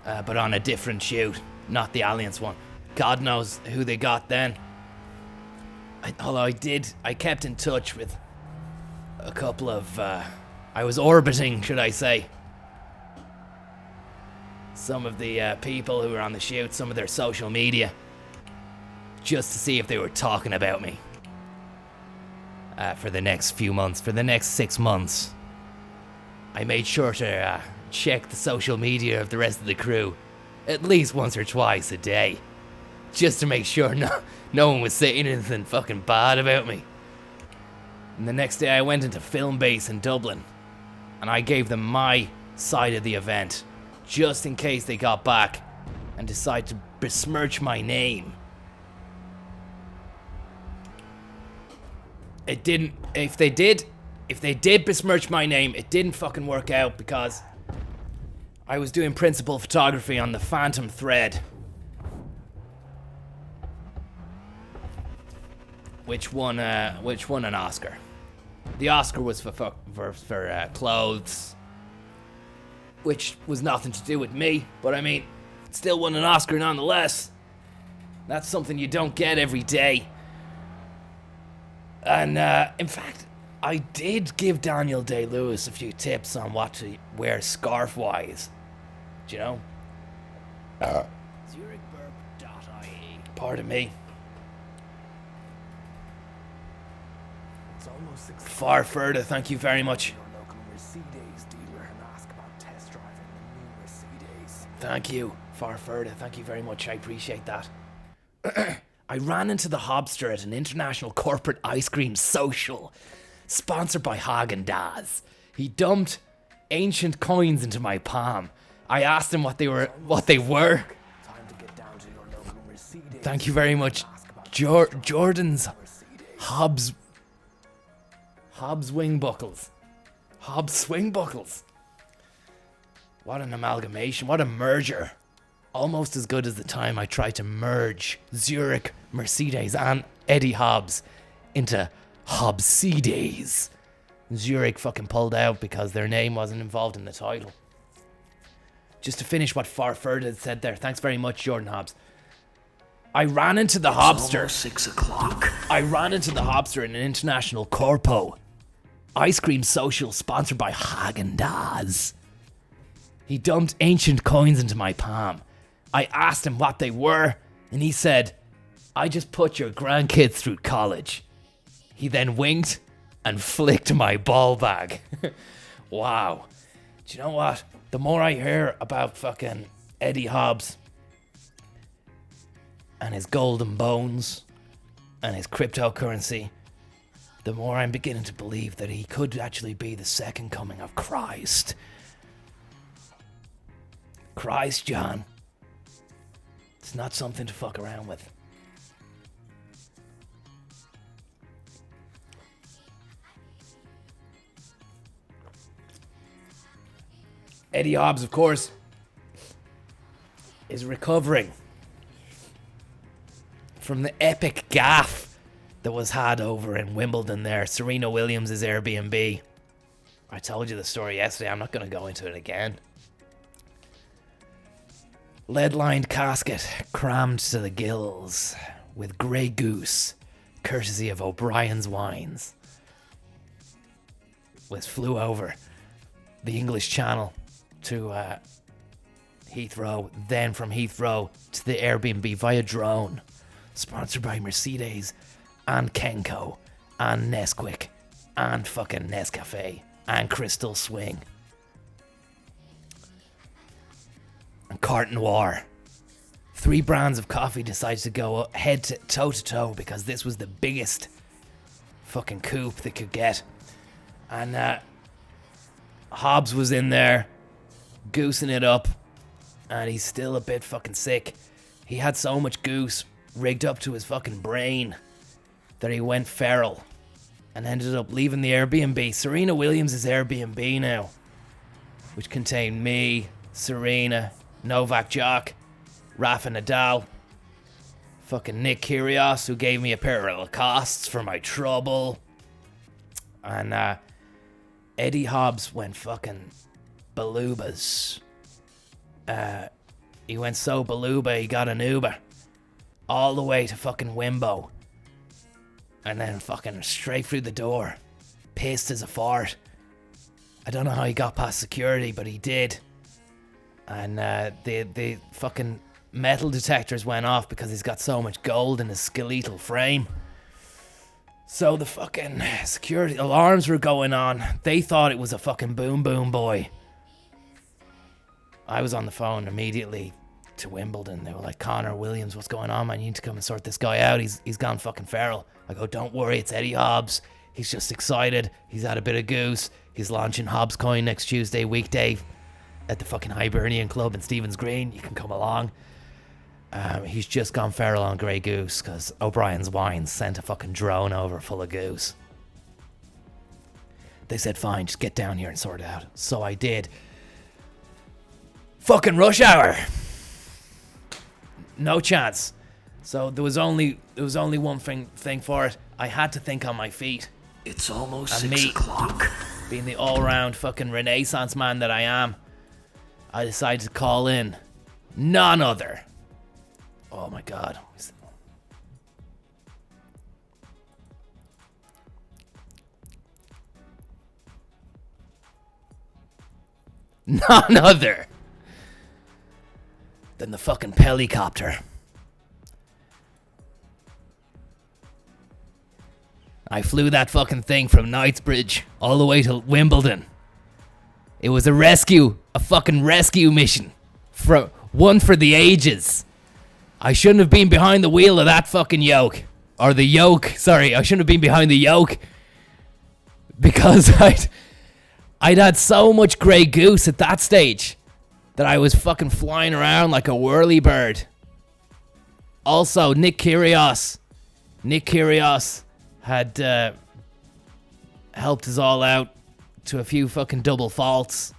but on a different shoot, not the Allianz one. God knows who they got then. Although I kept in touch with a couple of I was orbiting, should I say, some of the people who were on the shoot, some of their social media, just to see if they were talking about me for the next few months, for the next 6 months. I made sure to check the social media of the rest of the crew at least once or twice a day, just to make sure no one was saying anything fucking bad about me. And the next day I went into Film Base in Dublin, and I gave them my side of the event, just in case they got back and decided to besmirch my name. It didn't, if they did besmirch my name, it didn't fucking work out because I was doing principal photography on the Phantom Thread, which won an Oscar. The Oscar was for clothes, which was nothing to do with me, but I mean, still won an Oscar nonetheless. That's something you don't get every day. And in fact, I did give Daniel Day-Lewis a few tips on what to wear scarf-wise. Do you know? ZurichBurp.ie. Pardon me. It's almost 6 o'clock. Far further, thank you very much. Your local Mercedes dealer and ask about test driving the new Mercedes. Thank you. Far further, thank you very much. I appreciate that. I ran into the Hobster at an international corporate ice cream social, sponsored by Häagen-Dazs. He dumped ancient coins into my palm. I asked him what they were. Time to get down to your local Mercedes. Thank you very much, Ask about Jordan's Mercedes. Hobbs wing buckles. Hobbs swing buckles. What an amalgamation, what a merger. Almost as good as the time I tried to merge Zurich, Mercedes and Eddie Hobbs into Hobbsides. Zurich fucking pulled out because their name wasn't involved in the title. Just to finish what Farford had said there, thanks very much, Jordan Hobbs. I ran into the Hobster. Almost 6 o'clock. I ran into the Hobster in an international corpo ice cream social sponsored by Häagen-Dazs. He dumped ancient coins into my palm. I asked him what they were, and he said, "I just put your grandkids through college." He then winked and flicked my ball bag. Wow. Do you know what? The more I hear about fucking Eddie Hobbs and his golden bones and his cryptocurrency, the more I'm beginning to believe that he could actually be the second coming of Christ. Christ, John. It's not something to fuck around with. Eddie Hobbs, of course, is recovering from the epic gaffe that was had over in Wimbledon there. Serena Williams' Airbnb. I told you the story yesterday. I'm not going to go into it again. Lead-lined casket crammed to the gills with Grey Goose, courtesy of O'Brien's Wines, flew over the English Channel to Heathrow, then from Heathrow to the Airbnb via drone, sponsored by Mercedes and Kenco and Nesquik and fucking Nescafe and Crystal Swing and Carte Noir. 3 brands of coffee decided to go head to toe to toe because this was the biggest fucking coupe they could get. And Hobbs was in there goosing it up, and he's still a bit fucking sick. He had so much goose rigged up to his fucking brain that he went feral and ended up leaving the Airbnb. Serena Williams' Airbnb now, which contained me, Serena, Novak Djokovic, Rafa Nadal, fucking Nick Kyrgios, who gave me a pair of Lacoste for my trouble, and Eddie Hobbs went fucking balubas. He went so baluba he got an Uber all the way to fucking Wimbo, and then fucking straight through the door, pissed as a fart, I don't know how he got past security, but he did. And the fucking metal detectors went off because he's got so much gold in his skeletal frame. So the fucking security alarms were going on. They thought it was a fucking boom boom boy. I was on the phone immediately to Wimbledon. They were like, Conor Williams, what's going on, man? You need to come and sort this guy out. He's gone fucking feral. I go, don't worry, it's Eddie Hobbs. He's just excited. He's had a bit of goose. He's launching Hobbs Coin next Tuesday, weekday, at the fucking Hibernian Club in Stephen's Green. You can come along. He's just gone feral on Grey Goose because O'Brien's Wines sent a fucking drone over full of goose. They said, fine, just get down here and sort it out. So I did. Fucking rush hour. No chance. So there was only one thing for it. I had to think on my feet. It's almost And 6 me, o'clock. being the all-round fucking Renaissance man that I am, I decided to call in none other. Oh my God. None other than the fucking helicopter. I flew that fucking thing from Knightsbridge all the way to Wimbledon. It was a fucking rescue mission. One for the ages. I shouldn't have been behind the wheel of that fucking yoke. Or the yoke, sorry, I shouldn't have been behind the yoke. Because I'd had so much Grey Goose at that stage that I was fucking flying around like a whirlybird. Also, Nick Kyrgios had helped us all out to a few fucking double faults.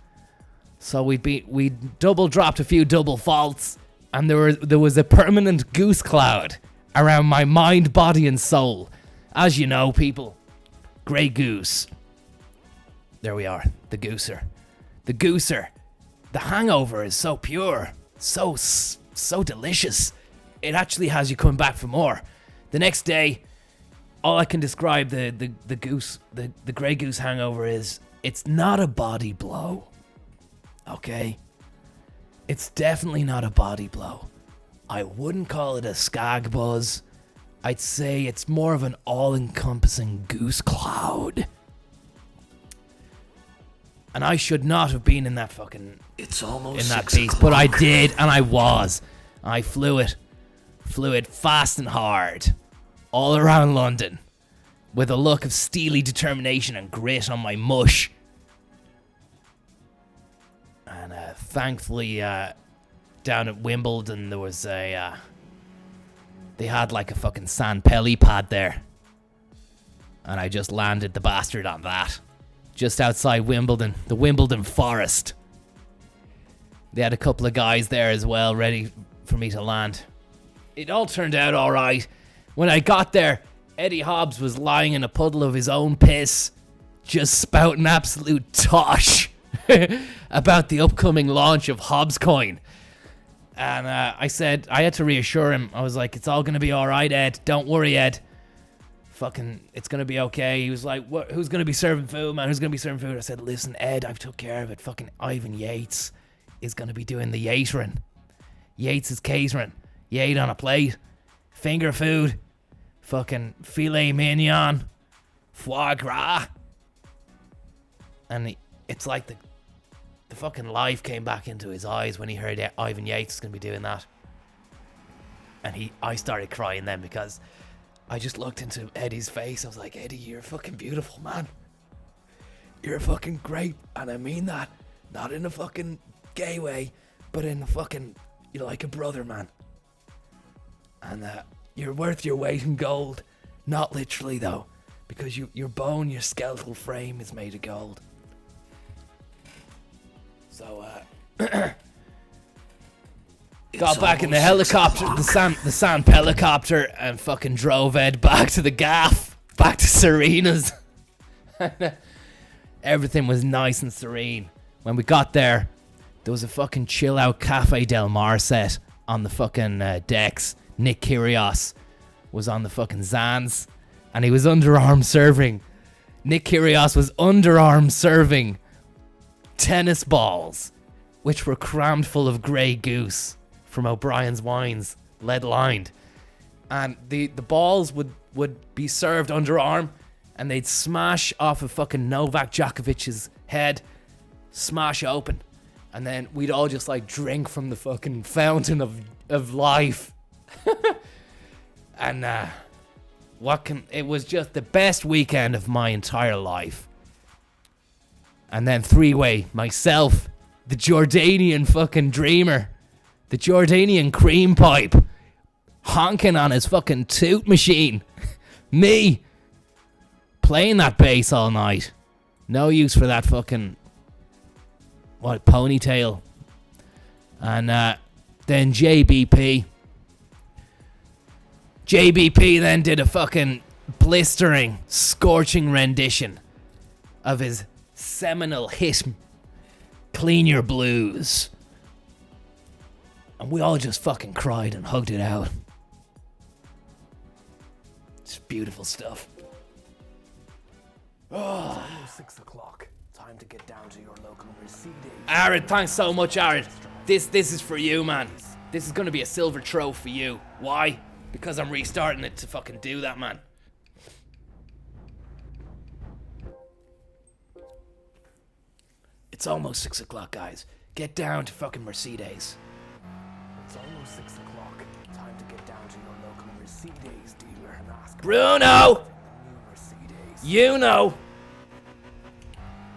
So we double dropped a few double faults, and there was a permanent goose cloud around my mind, body, and soul. As you know, people, Grey Goose. There we are, the gooser. The gooser. The hangover is so pure, so delicious. It actually has you coming back for more. The next day, all I can describe the Grey Goose hangover is, it's not a body blow. Okay? It's definitely not a body blow. I wouldn't call it a skag buzz. I'd say it's more of an all-encompassing goose cloud. And I should not have been in that fucking... It's almost in that 6 beast, but I o'clock. did, and I was. I flew it fast and hard, all around London, with a look of steely determination and grit on my mush. And thankfully, down at Wimbledon, there was they had like a fucking sand pelly pad there, and I just landed the bastard on that, just outside Wimbledon, the Wimbledon Forest. They had a couple of guys there as well, ready for me to land. It all turned out all right. When I got there, Eddie Hobbs was lying in a puddle of his own piss, just spouting absolute tosh about the upcoming launch of Hobbs Coin. And I said, I had to reassure him. I was like, it's all going to be all right, Ed. Don't worry, Ed. Fucking, it's going to be okay. He was like, what? Who's going to be serving food, man? Who's going to be serving food? I said, listen, Ed, I've took care of it. Fucking Ivan Yates is going to be doing the Yatering. Yates is catering. Yate on a plate. Finger food. Fucking filet mignon. Foie gras. And it's like the fucking life came back into his eyes when he heard Ivan Yates is going to be doing that. And I started crying then because I just looked into Eddie's face. I was like, Eddie, you're fucking beautiful, man. You're fucking great. And I mean that. Not in a fucking gay way, but in a fucking, you're like a brother, man. And you're worth your weight in gold. Not literally, though, because your bone, your skeletal frame is made of gold. So, got back in the helicopter, the sand helicopter, and fucking drove Ed back to the gaff, back to Serena's. Everything was nice and serene. When we got there was a fucking chill out Cafe Del Mar set on the fucking decks. Nick Kyrgios was on the fucking Zans, and he was underarm serving. Nick Kyrgios was underarm serving tennis balls, which were crammed full of Grey Goose from O'Brien's Wines, lead lined. And the balls would be served underarm, and they'd smash off of fucking Novak Djokovic's head, smash open, and then we'd all just like drink from the fucking fountain of life. And it was just the best weekend of my entire life. And then three-way, myself, the Jordanian fucking dreamer, the Jordanian cream pipe, honking on his fucking toot machine. Me, playing that bass all night. No use for that fucking, ponytail. And then JBP then did a fucking blistering, scorching rendition of his seminal hit, Clean Your Blues. And we all just fucking cried and hugged it out. It's beautiful stuff. Oh. 6 o'clock. Time to get down to your local Mercedes. Arid, thanks so much, Arid. This is for you, man. This is gonna be a silver trophy for you. Why? Because I'm restarting it to fucking do that, man. It's almost 6 o'clock, guys. Get down to fucking Mercedes. It's almost 6 o'clock. Time to get down to your local Mercedes dealer and ask Bruno! about the new Mercedes. You know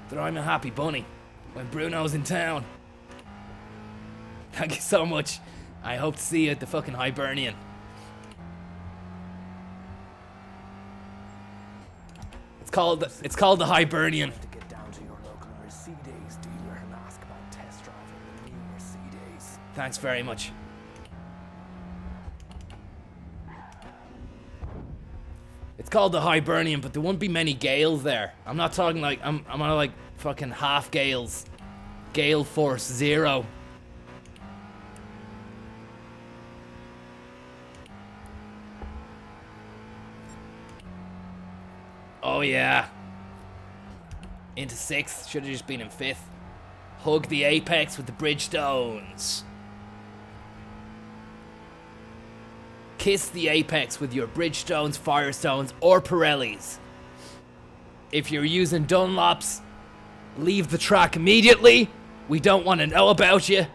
that I'm a happy bunny when Bruno's in town. Thank you so much. I hope to see you at the fucking Hibernian. It's called the Hibernian. To get down to your local Mercedes dealer and ask about test driving the new Mercedes. Thanks very much. It's called the Hibernian, but there won't be many gales there. I'm not talking like I'm on like fucking half gales. Gale Force 0. Oh yeah. Into 6th. Should have just been in 5th. Hug the apex with the Bridgestones. Kiss the apex with your Bridgestones, Firestones, or Pirellis. If you're using Dunlops, leave the track immediately. We don't want to know about you.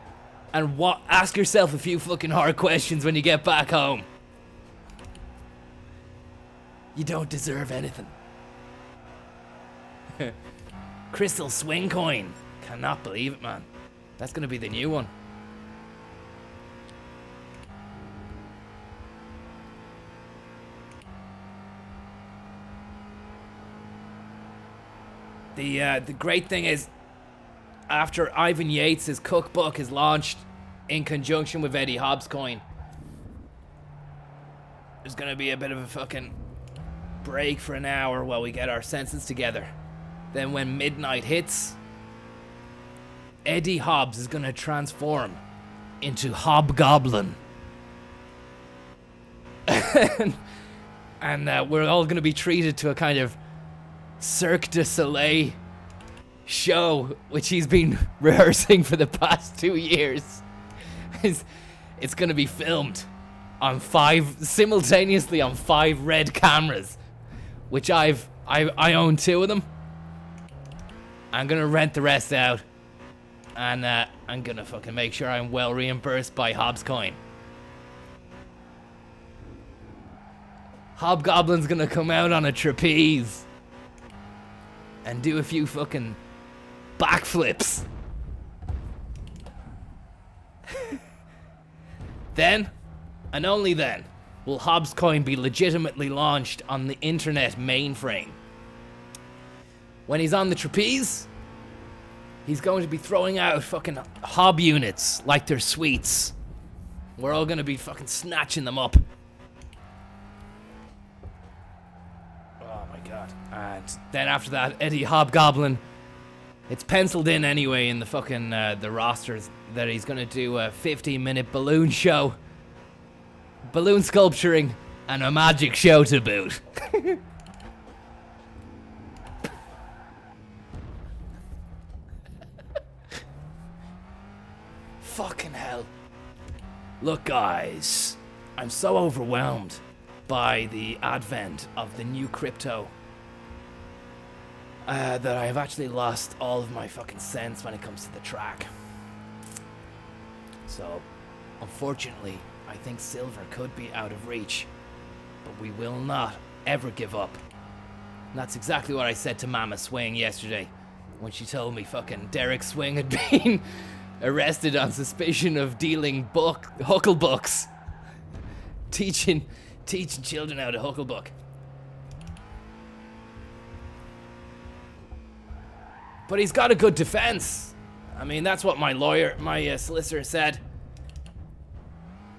And ask yourself a few fucking hard questions when you get back home. You don't deserve anything. Crystal Swing Coin. Cannot believe it, man. That's gonna be the new one. The great thing is, after Ivan Yates' cookbook is launched in conjunction with Eddie Hobbs Coin, there's gonna be a bit of a fucking break for an hour while we get our senses together. Then when midnight hits, Eddie Hobbs is gonna transform into Hobgoblin. and we're all gonna be treated to a kind of Cirque du Soleil show, which he's been rehearsing for the past 2 years. It's gonna be filmed on simultaneously on 5 red cameras, which I own 2 of them. I'm gonna rent the rest out, and I'm gonna fucking make sure I'm well reimbursed by Hobbs Coin. Hobgoblin's gonna come out on a trapeze and do a few fucking backflips. Then, and only then, will Hobbs Coin be legitimately launched on the internet mainframe. When he's on the trapeze, he's going to be throwing out fucking hob units like they're sweets. We're all gonna be fucking snatching them up. Oh my god. And then after that, Eddie Hobgoblin, it's penciled in anyway in the fucking the rosters that he's gonna do a 15-minute balloon show, balloon sculpturing, and a magic show to boot. fucking hell. Look, guys, I'm so overwhelmed by the advent of the new crypto that I have actually lost all of my fucking sense when it comes to the track. So, unfortunately, I think silver could be out of reach, but we will not ever give up. And that's exactly what I said to Mama Swing yesterday when she told me fucking Derek Swing had been arrested on suspicion of dealing hucklebucks. Teaching children how to hucklebuck. But he's got a good defense. I mean, that's what my solicitor said.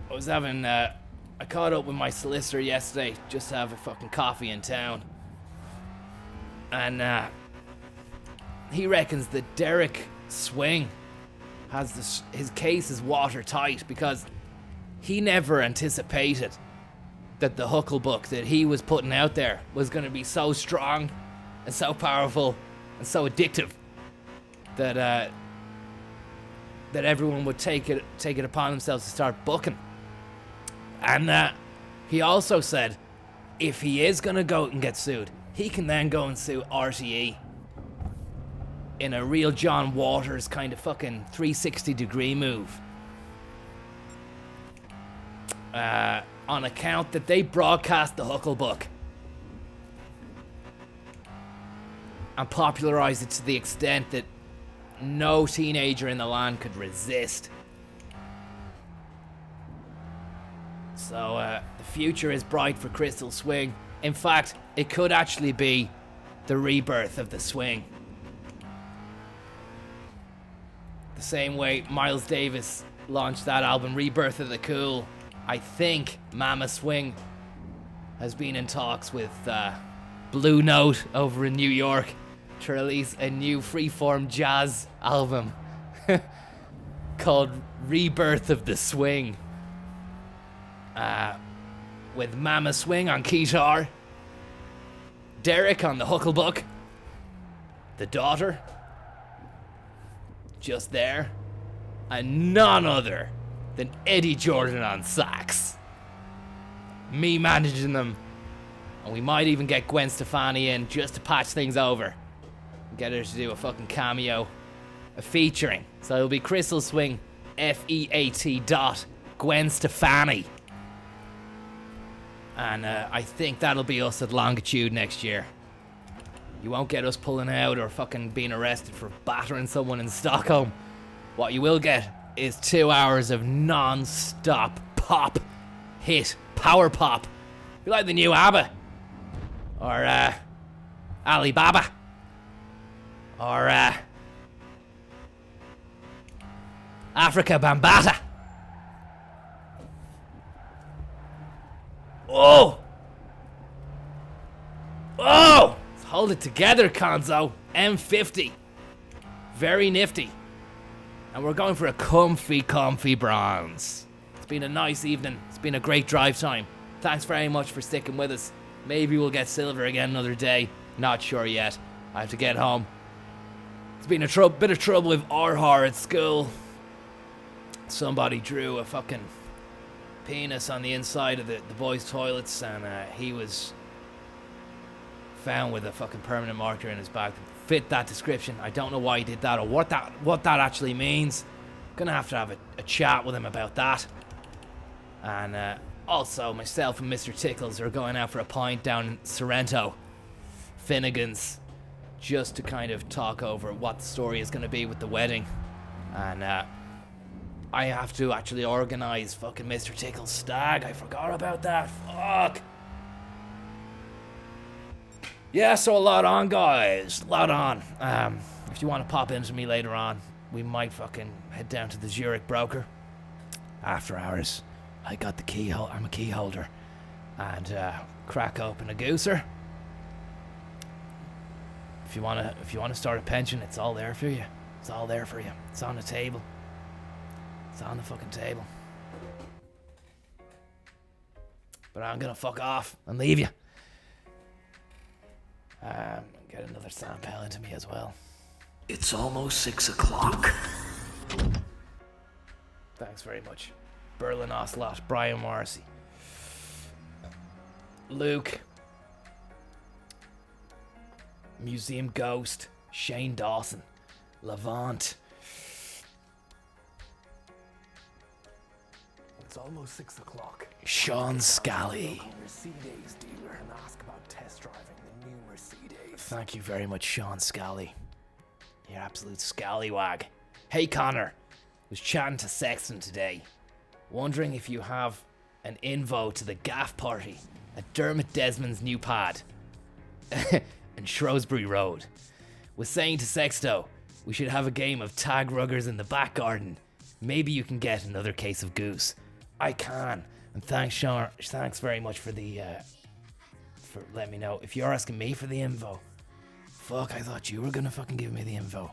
I caught up with my solicitor yesterday just to have a fucking coffee in town. And he reckons that Derek Swing has his case is watertight because he never anticipated that the hucklebuck that he was putting out there was going to be so strong and so powerful and so addictive that everyone would take it upon themselves to start booking. And he also said if he is going to go and get sued, he can then go and sue RTE in a real John Waters kind of fucking 360-degree move. On account that they broadcast the hucklebuck and popularized it to the extent that no teenager in the land could resist. So the future is bright for Crystal Swing. In fact, it could actually be the rebirth of the swing. The same way Miles Davis launched that album, Rebirth of the Cool, I think Mama Swing has been in talks with Blue Note over in New York to release a new freeform jazz album called Rebirth of the Swing. With Mama Swing on guitar, Derek on the hucklebuck, the daughter just there, and none other than Eddie Jordan on sax. Me managing them, and we might even get Gwen Stefani in just to patch things over. Get her to do a fucking cameo, a featuring. So it'll be Crystal Swing, FEAT dot Gwen Stefani. And I think that'll be us at Longitude next year. You won't get us pulling out or fucking being arrested for battering someone in Stockholm. What you will get is 2 hours of non-stop pop hit, power pop. Be like the new ABBA. Or Alibaba. Or Africa Bambata. Oh! Oh! Let's hold it together, Conzo. M50. Very nifty. And we're going for a comfy bronze. It's been a nice evening. It's been a great drive time. Thanks very much for sticking with us. Maybe we'll get silver again another day. Not sure yet. I have to get home. It's been a bit of trouble with Arhar at school. Somebody drew a fucking penis on the inside of the boys' toilets, and he was found with a fucking permanent marker in his bag to fit that description. I don't know why he did that or what that actually means. Gonna have to have a chat with him about that. And also, myself and Mr. Tickles are going out for a pint down in Sorrento, Finnegan's, just to kind of talk over what the story is going to be with the wedding. And I have to actually organize fucking Mr. Tickles' stag. I forgot about that. Fuck. Yeah, so a lot on, guys. A lot on. If you want to pop into me later on, we might fucking head down to the Zurich broker. After hours. I got the key. I'm a key holder. And crack open a gooser. If you wanna start a pension, it's all there for you. It's all there for you. It's on the table. It's on the fucking table. But I'm gonna fuck off and leave you. Get another sample into me as well. It's almost 6 o'clock. Thanks very much. Berlin Ocelot, Brian Morrissey. Luke. Museum Ghost, Shane Dawson. Levant. It's almost 6 o'clock. Sean Scally. Local Mercedes dealer and ask about test driving the new Mercedes. Thank you very much, Sean Scally. You absolute scallywag. Hey, Conor. Was chatting to Sexton today. Wondering if you have an info to the gaff party at Dermot Desmond's new pad in Shrewsbury Road. Was saying to Sexto, we should have a game of tag ruggers in the back garden. Maybe you can get another case of goose. I can. And thanks, Sean. Thanks very much for the for letting me know. If you're asking me for the info, fuck, I thought you were gonna fucking give me the info.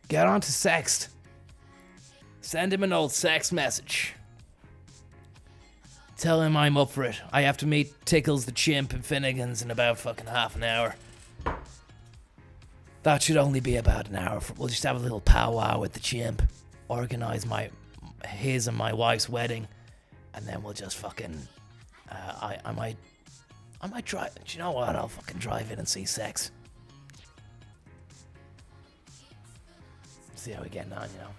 Get on to Sext. Send him an old sex message. Tell him I'm up for it. I have to meet Tickles the Chimp and Finnegan's in about fucking half an hour. That should only be about an hour. We'll just have a little powwow with the Chimp. Organise his and my wife's wedding. And then we'll just fucking... I might drive... Do you know what? I'll fucking drive in and see Sex. See how we getting on, you know.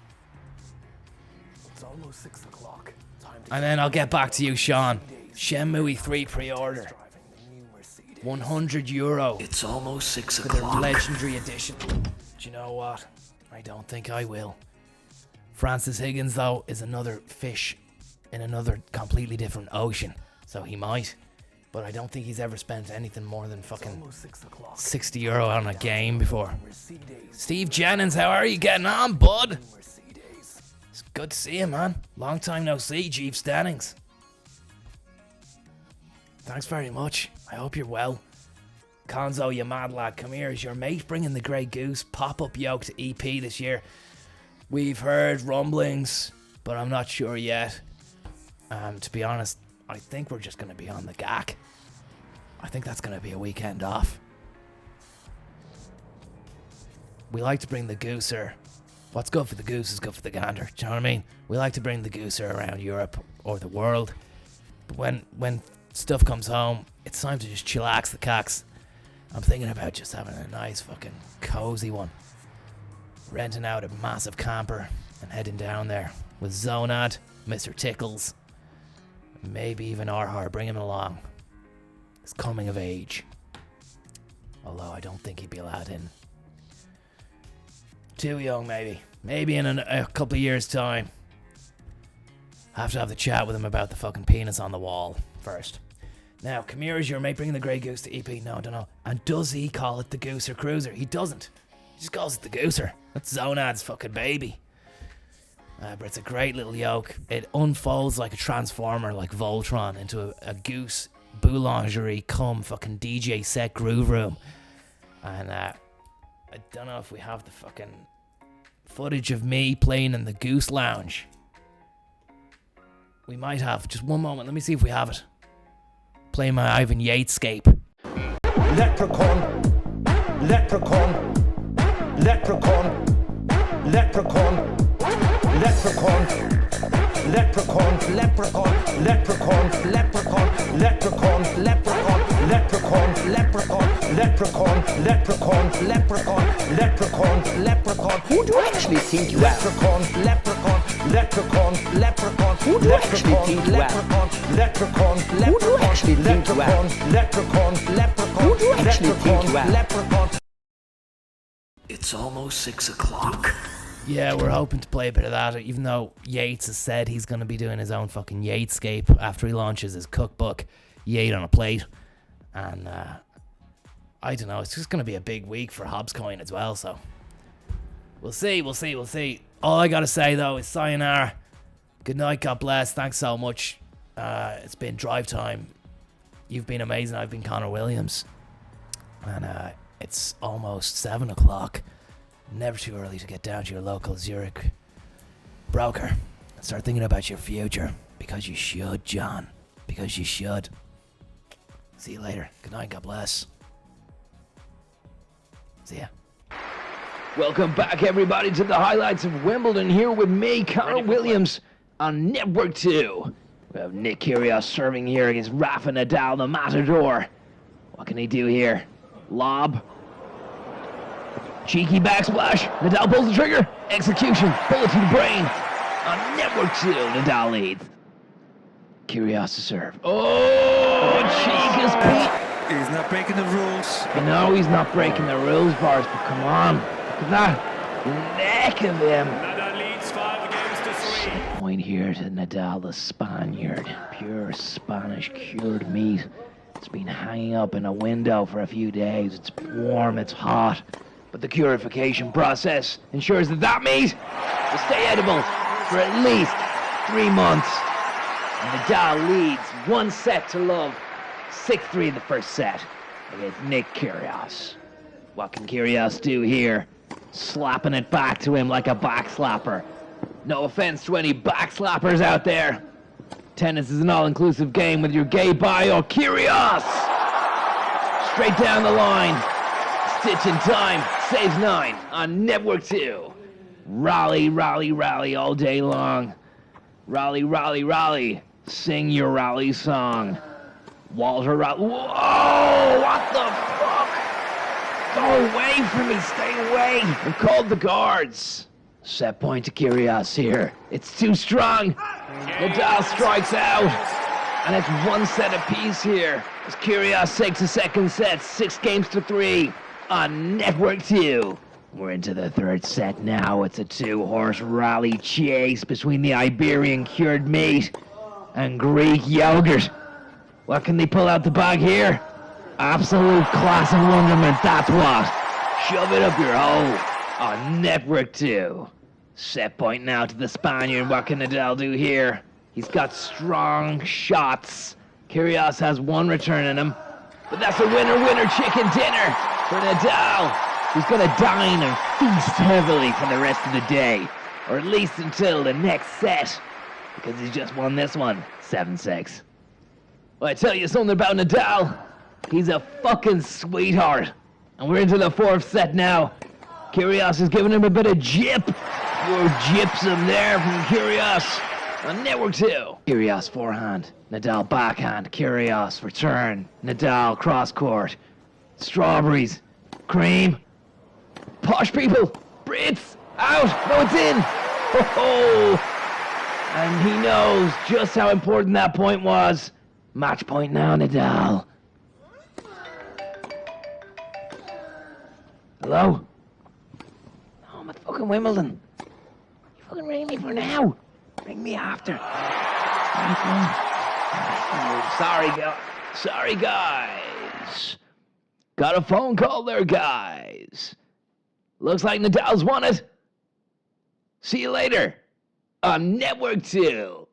It's almost 6 o'clock. Time to And then I'll get back to you, Sean. Shenmue 3 pre-order. driving the new Mercedes. €100 It's almost 6 for the o'clock. legendary edition. Do you know what? I don't think I will. Francis Higgins, though, is another fish in another completely different ocean. So he might. But I don't think he's ever spent anything more than fucking Almost 6 o'clock. €60 on a game before. Mercedes. Steve Jennings, how are you getting on, bud? Mercedes. It's good to see you, man. Long time no see, Jeep Stannings. Thanks very much. I hope you're well. Conzo, you mad lad, come here. Is your mate bringing the Grey Goose pop-up yoke to EP this year? We've heard rumblings, but I'm not sure yet. To be honest, I think we're just going to be on the GAC. I think that's going to be a weekend off. We like to bring the gooser. What's good for the goose is good for the gander. Do you know what I mean? We like to bring the gooser around Europe or the world. But when stuff comes home, it's time to just chillax the cocks. I'm thinking about just having a nice fucking cozy one. Renting out a massive camper and heading down there with Zonad, Mr. Tickles, and maybe even Arhar. Bring him along. It's coming of age. Although I don't think he'd be allowed in. Too young, maybe. Maybe in a couple of years' time. I have to have the chat with him about the fucking penis on the wall first. Now, Kamir, is your mate bringing the Grey Goose to EP? No, I don't know. And does he call it the Gooser Cruiser? He doesn't. He just calls it the Gooser. That's Zonad's fucking baby. But it's a great little yoke. It unfolds like a transformer, like Voltron, into a goose boulangerie cum fucking DJ set groove room. And I don't know if we have the fucking footage of me playing in the Goose Lounge. We might have. Just one moment. Let me see if we have it. Play my Ivan Yatescape. Leprechaun, leprechaun, leprechaun, leprechaun, leprechaun, leprechaun, leprechaun, leprechaun, leprechaun, leprechaun, leprechaun, leprechaun, leprechaun, leprechaun, leprechaun, leprechaun, leprechaun, leprechaun. Who do you actually think you are? Leprechaun, leprechaun, leprechaun, leprechaun. Who do you actually think you are? Leprechaun, leprechaun, who do you actually think you are? Leprechaun, leprechaun, who do you actually think you are? Leprechaun. It's almost 6 o'clock. Yeah, we're hoping to play a bit of that, even though Yates has said he's going to be doing his own fucking Yatescape after he launches his cookbook, Yate on a Plate. And I don't know, it's just going to be a big week for Hobbscoin as well, so we'll see. All I got to say, though, is sayonara. Good night, God bless. Thanks so much. It's been drive time. You've been amazing. I've been Conor Williams. And it's almost 7 o'clock. Never too early to get down to your local Zurich broker and start thinking about your future. Because you should, John. Because you should. See you later. Good night. God bless. See ya. Welcome back, everybody, to the highlights of Wimbledon here with me, Conor Williams, on Network 2. We have Nick Kyrgios serving here against Rafa Nadal, the Matador. What can he do here? Lob. Cheeky backsplash. Nadal pulls the trigger. Execution. Bullet to the brain. On Network 2, Nadal leads. Kyrgios to serve. Oh, cheek is beat. He's not breaking the rules. I know he's not breaking the rules, Boris, but come on. Look at that neck of him. Nadal leads 5-3. Point here to Nadal, the Spaniard. Pure Spanish cured meat. It's been hanging up in a window for a few days. It's warm, it's hot. But the purification process ensures that that meat will stay edible for at least 3 months. And Nadal leads 1-0. 6-3 the first set against Nick Kyrgios. What can Kyrgios do here? Slapping it back to him like a backslapper. No offense to any backslappers out there. Tennis is an all-inclusive game with your gay bio, Kyrgios! Straight down the line. Stitch in time. Saves 9 on Network 2. Rally, rally, rally all day long. Rally, rally, rally. Sing your rally song. Walter Rally. Whoa! What the fuck? Go away from me. Stay away. I've called the guards. Set point to Kyrgios here. It's too strong. Nadal strikes out. And it's 1 set apiece here. As Kyrgios takes a second set. 6-3 on Network 2. We're into the third set now. It's a 2-horse rally chase between the Iberian cured meat and Greek yogurt. What can they pull out the bag here? Absolute class and wonderment, that's what. Shove it up your hole on Network 2. Set point now to the Spaniard. What can Nadal do here? He's got strong shots. Kyrgios has 1 return in him. But that's a winner-winner chicken dinner for Nadal, who's going to dine and feast heavily for the rest of the day. Or at least until the next set, because he's just won this one, 7-6. Well, I tell you something about Nadal. He's a fucking sweetheart. And we're into the 4th set now. Kyrgios is giving him a bit of jip. More gypsum there from Kyrgios on Network 2. Kyrgios forehand. Nadal backhand. Kyrgios return. Nadal cross court. Strawberries. Cream. Posh people. Brits. Out. No, it's in. Ho-ho. And he knows just how important that point was. Match point now, Nadal. Hello? No, I'm at fucking Wimbledon. You fucking ring me for now. Ring me after. Sorry, guys. Got a phone call there, guys. Looks like Nadal's won it. See you later on Network 2.